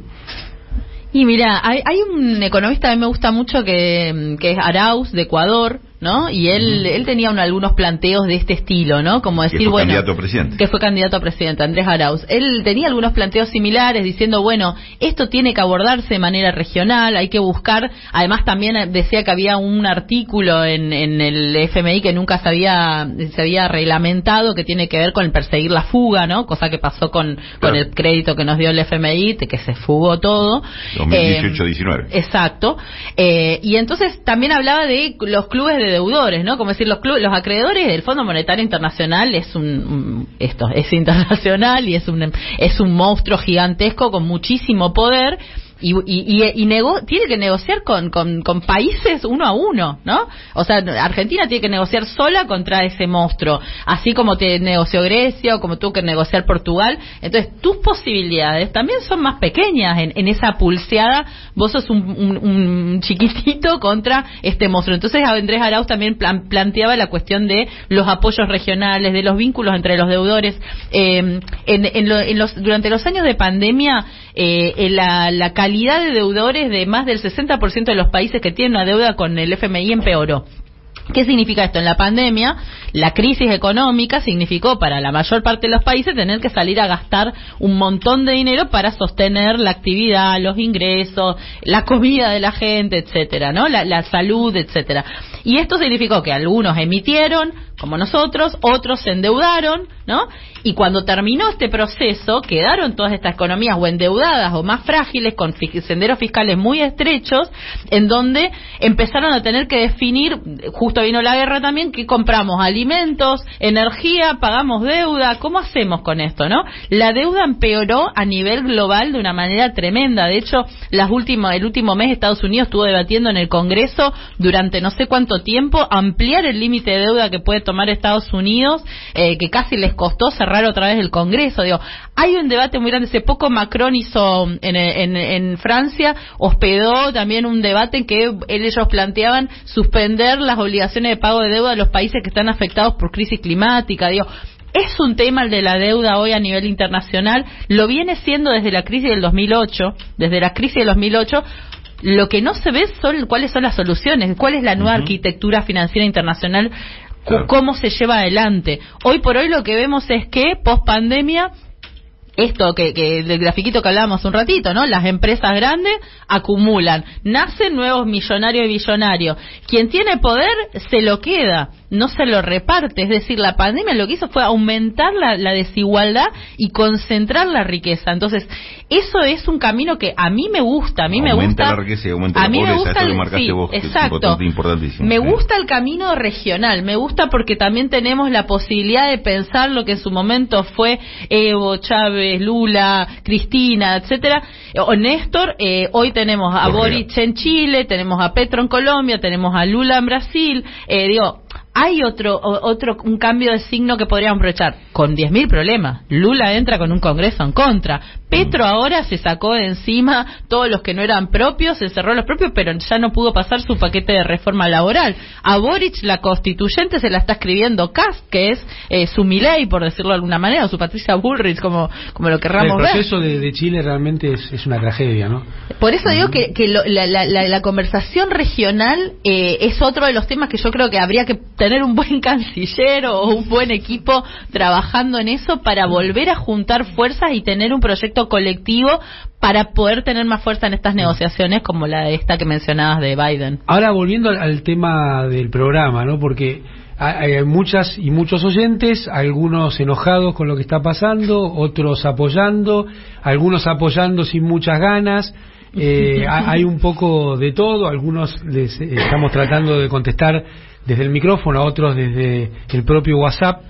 Y mira, hay un economista que a mí me gusta mucho que es Arauz, de Ecuador, ¿no? Y él tenía algunos planteos de este estilo, ¿no? Como decir, que fue candidato a presidente. Que fue candidato a presidente, Andrés Arauz. Él tenía algunos planteos similares, diciendo, bueno, esto tiene que abordarse de manera regional, hay que buscar, además también decía que había un artículo en el FMI que nunca se había reglamentado, que tiene que ver con el perseguir la fuga, ¿no? Cosa que pasó con el crédito que nos dio el FMI, que se fugó todo. 2018-19. Exacto. Y entonces también hablaba de los clubes de deudores, ¿no? Como decir, los acreedores del Fondo Monetario Internacional es internacional y es un monstruo gigantesco con muchísimo poder. Y tiene que negociar con países uno a uno, ¿no? O sea, Argentina tiene que negociar sola contra ese monstruo, así como te negoció Grecia o como tuvo que negociar Portugal. Entonces, tus posibilidades también son más pequeñas en esa pulseada. Vos sos un chiquitito contra este monstruo. Entonces, Andrés Arauz también planteaba la cuestión de los apoyos regionales, de los vínculos entre los deudores. Durante los años de pandemia, la calidad de deudores de más del 60% de los países que tienen una deuda con el FMI empeoró. ¿Qué significa esto? En la pandemia, la crisis económica significó para la mayor parte de los países tener que salir a gastar un montón de dinero para sostener la actividad, los ingresos, la comida de la gente, etcétera, ¿no? La salud, etcétera. Y esto significó que algunos emitieron, como nosotros, otros se endeudaron, ¿no? Y cuando terminó este proceso, quedaron todas estas economías o endeudadas o más frágiles, con senderos fiscales muy estrechos, en donde empezaron a tener que definir, justo vino la guerra también, que compramos alimentos, energía, pagamos deuda, ¿cómo hacemos con esto, no? La deuda empeoró a nivel global de una manera tremenda. De hecho, el último mes Estados Unidos estuvo debatiendo en el Congreso durante no sé cuánto tiempo ampliar el límite de deuda que puede tomar Estados Unidos, que casi les costó cerrar otra vez el Congreso. Digo, hay un debate muy grande. Hace poco Macron hizo en Francia, hospedó también un debate en que ellos planteaban suspender las obligaciones de pago de deuda de los países que están afectados por crisis climática. Digo, es un tema el de la deuda hoy a nivel internacional, lo viene siendo desde la crisis del 2008, lo que no se ve son cuáles son las soluciones, cuál es la nueva arquitectura financiera internacional, cómo se lleva adelante. Hoy por hoy lo que vemos es que post pandemia esto que del grafiquito que hablábamos un ratito, ¿no? Las empresas grandes acumulan, nacen nuevos millonarios y billonarios. Quien tiene poder se lo queda, no se lo reparte. Es decir, la pandemia lo que hizo fue aumentar la desigualdad y concentrar la riqueza. Entonces, eso es un camino que a mí me gusta. Aumenta la riqueza y aumenta la pobreza. Esto lo marcaste vos, exacto. Importantísimo. Me gusta el camino regional, me gusta porque también tenemos la posibilidad de pensar lo que en su momento fue Evo, Chávez, Lula, Cristina, etcétera, o Néstor. Hoy tenemos a Boric en Chile, tenemos a Petro en Colombia, tenemos a Lula en Brasil. Hay un cambio de signo que podríamos aprovechar con 10.000 problemas. Lula entra con un Congreso en contra. Petro ahora se sacó de encima todos los que no eran propios, se cerró los propios, pero ya no pudo pasar su paquete de reforma laboral. A Boric la constituyente se la está escribiendo Kast, que es su Milei, por decirlo de alguna manera, o su Patricia Bullrich, como lo querramos ver. El proceso de Chile realmente es una tragedia, ¿no? Por eso digo que la conversación regional es otro de los temas que yo creo que habría que tener un buen canciller o un buen equipo trabajando en eso para volver a juntar fuerzas y tener un proyecto colectivo para poder tener más fuerza en estas negociaciones como la de esta que mencionabas de Biden. Ahora volviendo al tema del programa, ¿no? Porque hay muchas y muchos oyentes, algunos enojados con lo que está pasando, otros apoyando, algunos apoyando sin muchas ganas. Hay un poco de todo, algunos les estamos tratando de contestar desde el micrófono, a otros desde el propio WhatsApp.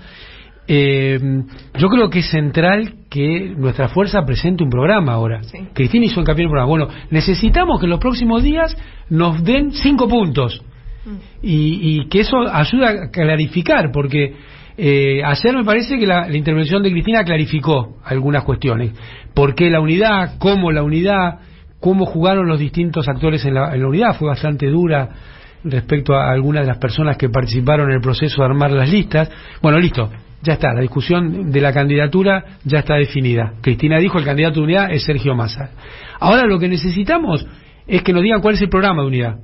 Yo creo que es central que nuestra fuerza presente un programa ahora. Sí. Cristina hizo hincapié en el programa. Bueno, necesitamos que en los próximos días nos den 5 puntos. Y que eso ayude a clarificar, porque ayer me parece que la intervención de Cristina clarificó algunas cuestiones. ¿Por qué la unidad? ¿Cómo la unidad? ¿Cómo jugaron los distintos actores en la unidad? Fue bastante dura respecto a algunas de las personas que participaron en el proceso de armar las listas. Bueno, listo, ya está, la discusión de la candidatura ya está definida. Cristina dijo el candidato de unidad es Sergio Massa. Ahora lo que necesitamos es que nos digan cuál es el programa de unidad,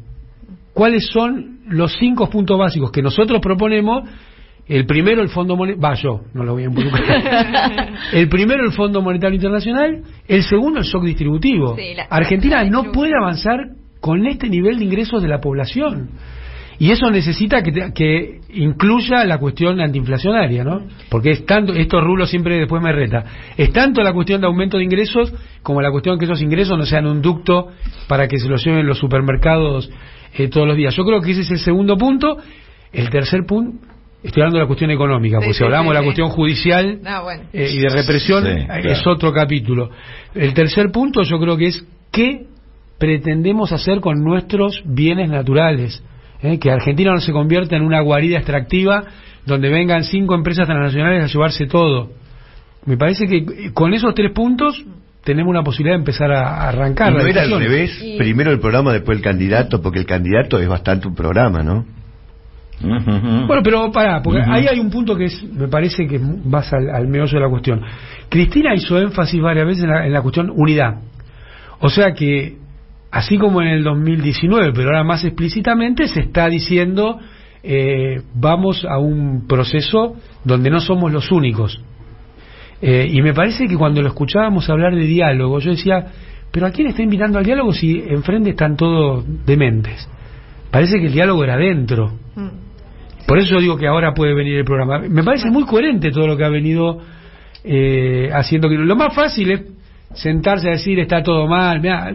cuáles son los 5 puntos básicos que nosotros proponemos. El primero, el Fondo Monetario, no lo voy a involucrar. El primero, el Fondo Monetario Internacional. El segundo, el shock distributivo. Sí, Argentina no puede avanzar con este nivel de ingresos de la población. Y eso necesita que incluya la cuestión antiinflacionaria, ¿no? Porque es tanto, esto Rulo siempre después me reta, es tanto la cuestión de aumento de ingresos como la cuestión que esos ingresos no sean un ducto para que se los lleven los supermercados todos los días. Yo creo que ese es el segundo punto. El tercer punto, estoy hablando de la cuestión económica, porque si hablamos de la cuestión judicial y de represión, es otro capítulo. El tercer punto yo creo que es ¿qué pretendemos hacer con nuestros bienes naturales? Que Argentina no se convierta en una guarida extractiva donde vengan 5 empresas transnacionales a llevarse todo. Me parece que con esos 3 puntos tenemos una posibilidad de empezar a arrancar. ¿No era al revés? Primero el programa, después el candidato, porque el candidato es bastante un programa, ¿no? Bueno, pero pará, porque ahí hay un punto que me parece que vas al meollo de la cuestión. Cristina hizo énfasis varias veces en la cuestión unidad. O sea que, así como en el 2019, pero ahora más explícitamente, se está diciendo vamos a un proceso donde no somos los únicos. Y me parece que cuando lo escuchábamos hablar de diálogo, yo decía, ¿pero a quién está invitando al diálogo si enfrente están todos dementes? Parece que el diálogo era adentro. Por eso digo que ahora puede venir el programa. Me parece muy coherente todo lo que ha venido haciendo. Lo más fácil es sentarse a decir está todo mal. Mirá,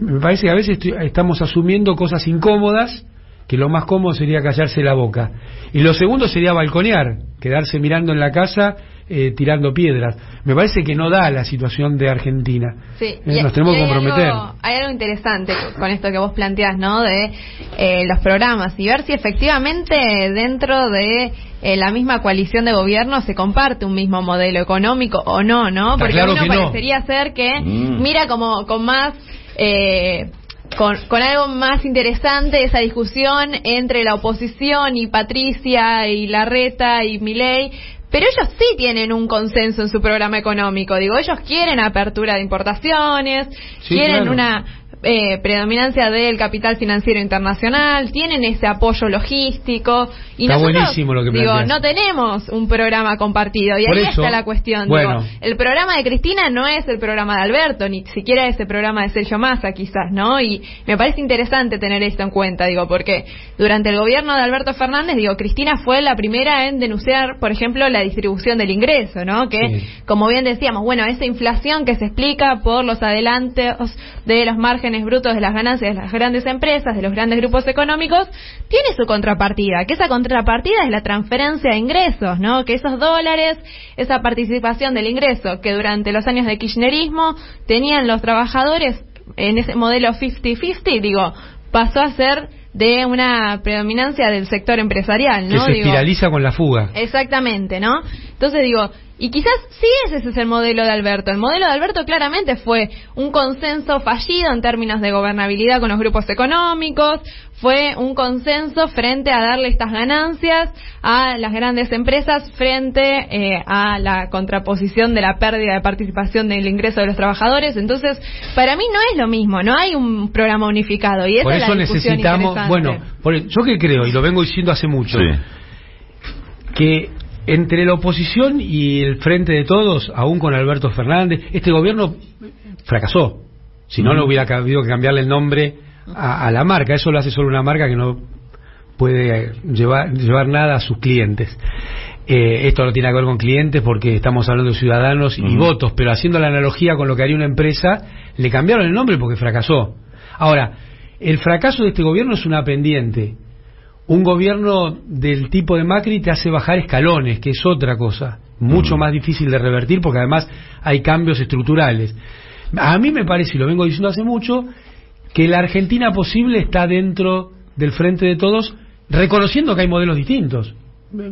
me parece que a veces estamos asumiendo cosas incómodas, que lo más cómodo sería callarse la boca. Y lo segundo sería balconear, quedarse mirando en la casa, tirando piedras. Me parece que no da la situación de Argentina. Sí, nos tenemos que comprometer. Hay algo interesante con esto que vos planteás, ¿no? De los programas y ver si efectivamente dentro de la misma coalición de gobierno se comparte un mismo modelo económico o no, ¿no? Porque claro uno parecería ser que mira como con más con algo más interesante esa discusión entre la oposición y Patricia y Larreta y Milei. Pero ellos sí tienen un consenso en su programa económico. Digo, ellos quieren apertura de importaciones, quieren una predominancia del capital financiero internacional, tienen ese apoyo logístico y está nosotros, buenísimo lo que planteas. no tenemos un programa compartido y por ahí eso, está la cuestión. Bueno. El programa de Cristina no es el programa de Alberto, ni siquiera ese programa de Sergio Massa quizás, ¿no? Y me parece interesante tener esto en cuenta, porque durante el gobierno de Alberto Fernández, Cristina fue la primera en denunciar, por ejemplo, la distribución del ingreso, ¿no? Que, sí, como bien decíamos, esa inflación que se explica por los adelantos de los márgenes brutos de las ganancias de las grandes empresas, de los grandes grupos económicos, tiene su contrapartida, que esa contrapartida es la transferencia de ingresos, ¿no? Que esos dólares, esa participación del ingreso que durante los años de kirchnerismo tenían los trabajadores en ese modelo 50-50, pasó a ser de una predominancia del sector empresarial, ¿no? Que se espiraliza con la fuga. Exactamente, ¿no? Entonces y quizás sí ese es el modelo de Alberto. El modelo de Alberto claramente fue un consenso fallido en términos de gobernabilidad con los grupos económicos, fue un consenso frente a darle estas ganancias a las grandes empresas frente a la contraposición de la pérdida de participación del ingreso de los trabajadores. Entonces, para mí no es lo mismo, no hay un programa unificado y esa por es eso la discusión necesitamos, yo que creo, y lo vengo diciendo hace mucho, que entre la oposición y el Frente de Todos, aún con Alberto Fernández, este gobierno fracasó. Si no, no hubiera habido que cambiarle el nombre a la marca. Eso lo hace solo una marca que no puede llevar nada a sus clientes. Esto no tiene que ver con clientes porque estamos hablando de ciudadanos y votos, pero haciendo la analogía con lo que haría una empresa, le cambiaron el nombre porque fracasó. Ahora, el fracaso de este gobierno es una pendiente. Un gobierno del tipo de Macri te hace bajar escalones, que es otra cosa, mucho más difícil de revertir porque además hay cambios estructurales. A mí me parece, y lo vengo diciendo hace mucho, que la Argentina posible está dentro del Frente de Todos, reconociendo que hay modelos distintos.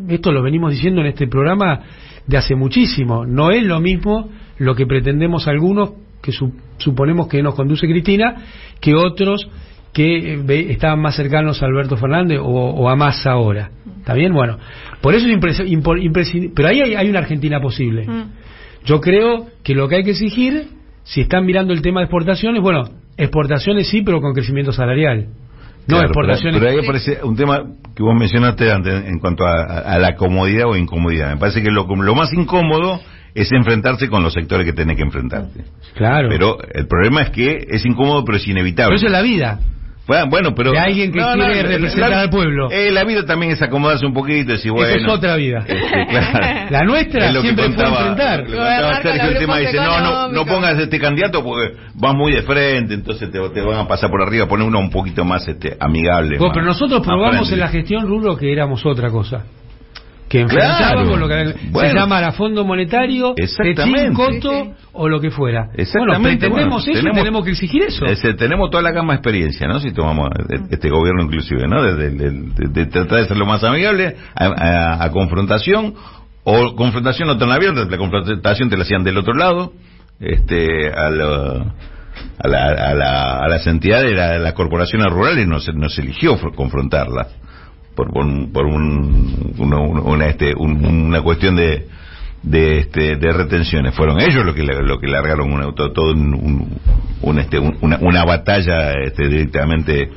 Esto lo venimos diciendo en este programa de hace muchísimo. No es lo mismo lo que pretendemos algunos, que suponemos que nos conduce Cristina, que otros que estaban más cercanos a Alberto Fernández o a Massa ahora. ¿Está bien? Bueno, por eso es imprescindible. Pero ahí hay una Argentina posible. Yo creo que lo que hay que exigir, si están mirando el tema de exportaciones, exportaciones sí, pero con crecimiento salarial. No, claro, exportaciones. Pero ahí aparece un tema que vos mencionaste antes en cuanto a la comodidad o incomodidad. Me parece que lo más incómodo es enfrentarse con los sectores que tenés que enfrentarte. Claro. Pero el problema es que es incómodo, pero es inevitable. Pero eso es la vida. Bueno, pero de alguien que quiere representar al pueblo. La vida también es acomodarse un poquito y decir, bueno. Esa es otra vida. Claro. La nuestra siempre fue enfrentar. Sergio, el tema dice, no pongas este candidato porque vas muy de frente, entonces te van a pasar por arriba, poner uno un poquito más amigable. Pero nosotros probamos en la gestión, Rulo, que éramos otra cosa. Que enfrentábamos lo que se llama a Fondo Monetario, Techín, Coto o lo que fuera. Pretendemos eso y tenemos que exigir eso. Tenemos toda la gama de experiencia, ¿no? Si tomamos este gobierno inclusive, ¿no? De tratar de ser lo más amigable a confrontación, o confrontación no tan abierta, la confrontación te la hacían del otro lado, a las entidades, a las corporaciones rurales no se eligió confrontarlas. Por una cuestión de retenciones. Fueron ellos los que largaron una batalla directamente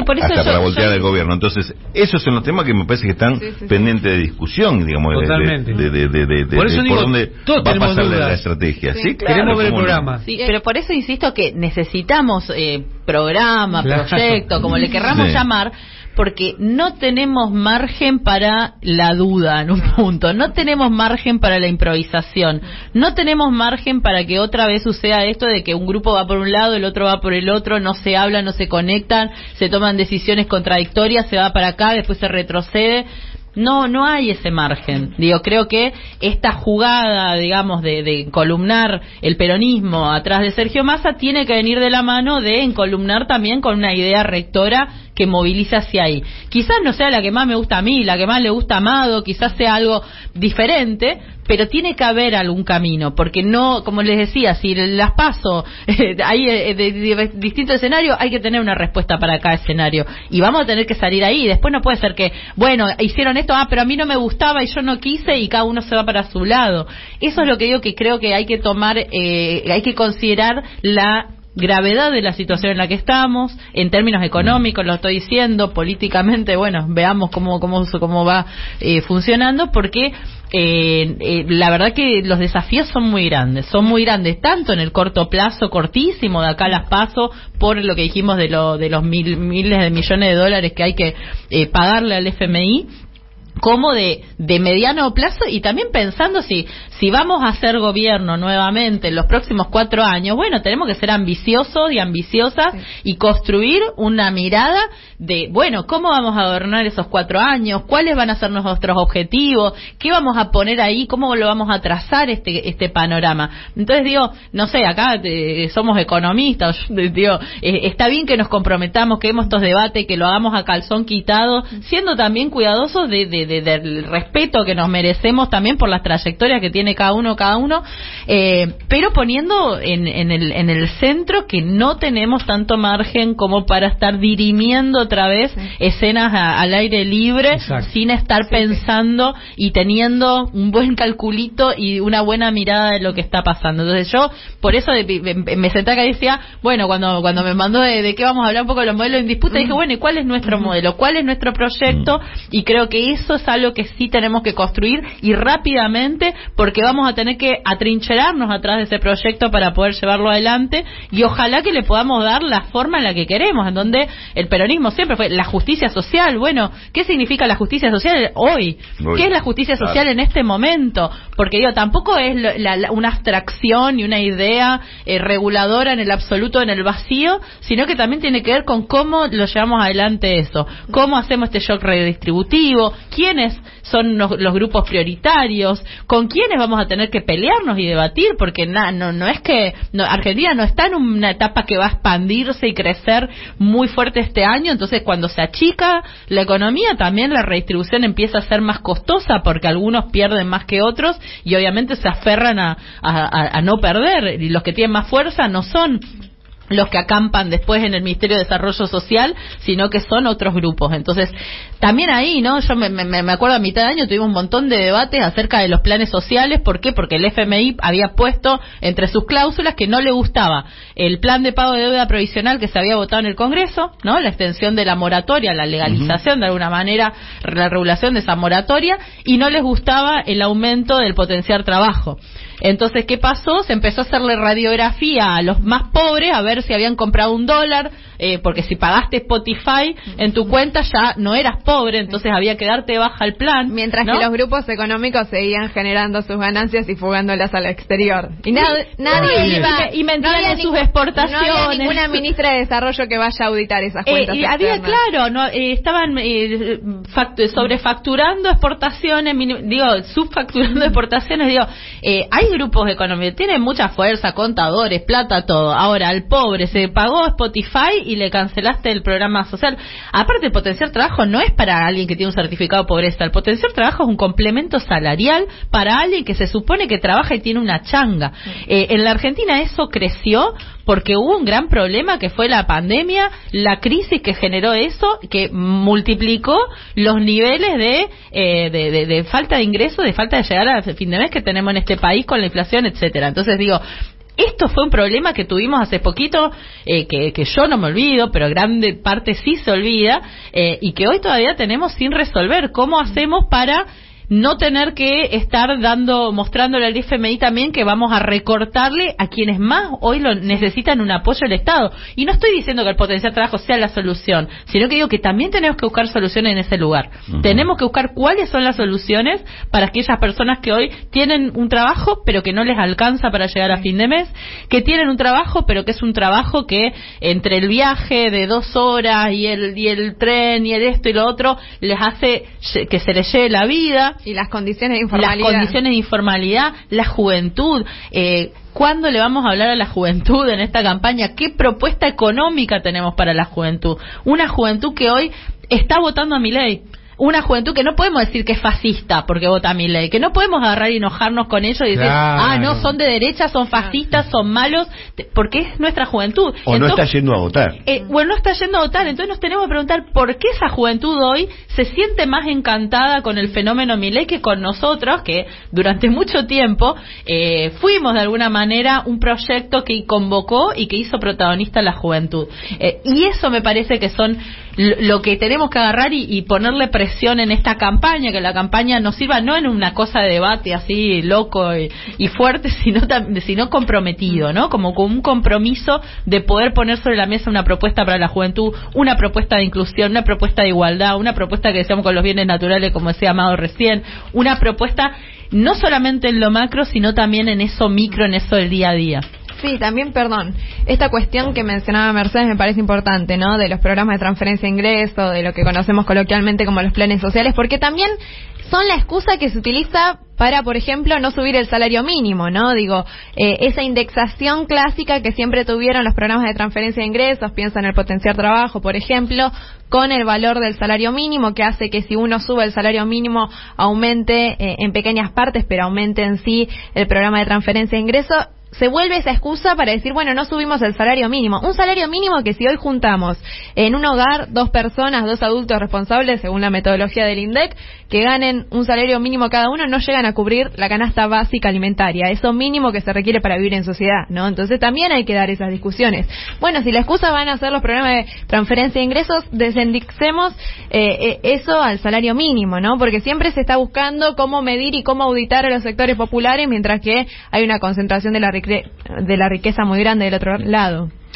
por eso hasta para voltear el gobierno. Entonces esos son los temas que me parece que están pendientes de discusión, digamos. Totalmente. Por eso digo, dónde va a pasar la estrategia. Sí, claro, queremos ver el programa. Sí, pero por eso insisto que necesitamos programa, proyecto, como le querramos llamar, porque no tenemos margen para la duda en un punto, no tenemos margen para la improvisación, no tenemos margen para que otra vez suceda esto de que un grupo va por un lado, el otro va por el otro, no se hablan, no se conectan, se toman decisiones contradictorias, se va para acá, después se retrocede. No hay ese margen. Creo que esta jugada, digamos, de encolumnar el peronismo atrás de Sergio Massa tiene que venir de la mano de encolumnar también con una idea rectora que moviliza hacia ahí. Quizás no sea la que más me gusta a mí, la que más le gusta a Amado, quizás sea algo diferente, pero tiene que haber algún camino, porque no, como les decía, si las paso ahí de distintos escenarios, hay que tener una respuesta para cada escenario, y vamos a tener que salir ahí. Después no puede ser que, hicieron esto, pero a mí no me gustaba y yo no quise, y cada uno se va para su lado. Eso es lo que digo, que creo que hay que tomar, hay que considerar la gravedad de la situación en la que estamos, en términos económicos, lo estoy diciendo, políticamente, bueno, veamos cómo va funcionando, porque la verdad que los desafíos son muy grandes, tanto en el corto plazo, cortísimo, de acá a las PASO, por lo que dijimos de los miles de millones de dólares que hay que pagarle al FMI, como de mediano plazo, y también pensando si vamos a hacer gobierno nuevamente en los próximos 4 años, bueno, tenemos que ser ambiciosos y ambiciosas, y construir una mirada de, bueno, ¿cómo vamos a gobernar esos 4 años? ¿Cuáles van a ser nuestros objetivos? ¿Qué vamos a poner ahí? ¿Cómo lo vamos a trazar este panorama? Entonces digo, no sé, acá somos economistas, digo, está bien que nos comprometamos, que hemos estos debates, que lo hagamos a calzón quitado, siendo también cuidadosos del respeto que nos merecemos también por las trayectorias que tiene cada uno, pero poniendo en el centro que no tenemos tanto margen como para estar dirimiendo otra vez escenas al aire libre. Exacto. Sin estar pensando y teniendo un buen calculito y una buena mirada de lo que está pasando. Entonces yo, por eso me senté acá y decía, bueno, cuando me mandó de qué vamos a hablar un poco de los modelos en disputa, dije, bueno, ¿y cuál es nuestro modelo? ¿Cuál es nuestro proyecto? Y creo que eso es algo que sí tenemos que construir, y rápidamente, porque vamos a tener que atrincherarnos atrás de ese proyecto para poder llevarlo adelante, y ojalá que le podamos dar la forma en la que queremos, en donde el peronismo siempre fue la justicia social. Bueno, ¿qué significa la justicia social hoy? ¿Qué es la justicia social en este momento? Porque digo, tampoco es una abstracción y una idea reguladora en el absoluto, en el vacío, sino que también tiene que ver con cómo lo llevamos adelante eso, cómo hacemos este shock redistributivo, quiénes son los grupos prioritarios, con quiénes vamos a tener que pelearnos y debatir, porque no es que Argentina no está en una etapa que va a expandirse y crecer muy fuerte este año. Entonces cuando se achica la economía, también la redistribución empieza a ser más costosa, porque algunos pierden más que otros y obviamente se aferran a no perder, y los que tienen más fuerza no son los que acampan después en el Ministerio de Desarrollo Social, sino que son otros grupos. Entonces, también ahí, ¿no? Yo me acuerdo, a mitad de año tuvimos un montón de debates acerca de los planes sociales. ¿Por qué? Porque el FMI había puesto entre sus cláusulas que no le gustaba el plan de pago de deuda provisional que se había votado en el Congreso, ¿no? La extensión de la moratoria, la legalización de alguna manera, la regulación de esa moratoria, y no les gustaba el aumento del potenciar trabajo. Entonces, ¿qué pasó? Se empezó a hacerle radiografía a los más pobres, a ver si habían comprado $1, porque si pagaste Spotify en tu cuenta ya no eras pobre, entonces había que darte de baja el plan. Mientras que los grupos económicos seguían generando sus ganancias y fugándolas al exterior. Y nadie iba... Y mentían en sus exportaciones. No había ninguna ministra de Desarrollo que vaya a auditar esas cuentas había, claro, estaban sobrefacturando exportaciones, subfacturando exportaciones. Hay grupos económicos, tienen mucha fuerza, contadores, plata, todo. Ahora, al pobre se pagó Spotify y le cancelaste el programa social. Aparte, el potenciar trabajo no es para alguien que tiene un certificado de pobreza. El potenciar trabajo es un complemento salarial para alguien que se supone que trabaja y tiene una changa. En la Argentina eso creció porque hubo un gran problema que fue la pandemia, la crisis que generó eso, que multiplicó los niveles de falta de ingresos, de falta de llegar al fin de mes que tenemos en este país con la inflación, etcétera. Entonces digo, esto fue un problema que tuvimos hace poquito, que yo no me olvido, pero grande parte sí se olvida, y que hoy todavía tenemos sin resolver. ¿Cómo hacemos para no tener que estar mostrándole al FMI también que vamos a recortarle a quienes más hoy lo necesitan un apoyo del Estado? Y no estoy diciendo que el potencial trabajo sea la solución, sino que digo que también tenemos que buscar soluciones en ese lugar. Tenemos que buscar cuáles son las soluciones para aquellas personas que hoy tienen un trabajo pero que no les alcanza para llegar a fin de mes, que tienen un trabajo pero que es un trabajo que entre el viaje de 2 horas y el tren y el esto y lo otro les hace que se les lleve la vida. Y las condiciones de informalidad. La juventud. ¿Cuándo le vamos a hablar a la juventud en esta campaña? ¿Qué propuesta económica tenemos para la juventud? Una juventud que hoy está votando a Milei. una juventud que no podemos decir que es fascista porque vota Milei, que no podemos agarrar y enojarnos con ellos y decir, no, son de derecha, son fascistas, son malos, porque es nuestra juventud. O entonces, no está yendo a votar. O no está yendo a votar, entonces nos tenemos que preguntar por qué esa juventud hoy se siente más encantada con el fenómeno Milei que con nosotros, que durante mucho tiempo fuimos de alguna manera un proyecto que convocó y que hizo protagonista a la juventud. Y eso me parece que son lo que tenemos que agarrar y ponerle presión en esta campaña, que la campaña nos sirva no en una cosa de debate así loco y fuerte, sino comprometido, ¿no? Como con un compromiso de poder poner sobre la mesa una propuesta para la juventud, una propuesta de inclusión, una propuesta de igualdad, una propuesta que decíamos con los bienes naturales, como decía Amado recién, una propuesta no solamente en lo macro, sino también en eso micro, en eso del día a día. Sí, también, perdón, esta cuestión que mencionaba Mercedes me parece importante, ¿no? De los programas de transferencia de ingreso, de lo que conocemos coloquialmente como los planes sociales, porque también son la excusa que se utiliza para, por ejemplo, no subir el salario mínimo, ¿no? Digo, esa indexación clásica que siempre tuvieron los programas de transferencia de ingresos, piensa en el potenciar trabajo, por ejemplo, con el valor del salario mínimo, que hace que si uno sube el salario mínimo aumente en pequeñas partes, pero aumente en sí el programa de transferencia de ingresos. Se vuelve esa excusa para decir, bueno, no subimos el salario mínimo. Un salario mínimo que si hoy juntamos en un hogar 2 personas, 2 adultos responsables, según la metodología del INDEC, que ganen un salario mínimo cada uno, no llegan a cubrir la canasta básica alimentaria, eso mínimo que se requiere para vivir en sociedad, ¿no? Entonces también hay que dar esas discusiones. Bueno, si la excusa van a ser los programas de transferencia de ingresos, desindexemos eso al salario mínimo, ¿no? Porque siempre se está buscando cómo medir y cómo auditar a los sectores populares, mientras que hay una concentración de la riqueza muy grande del otro lado.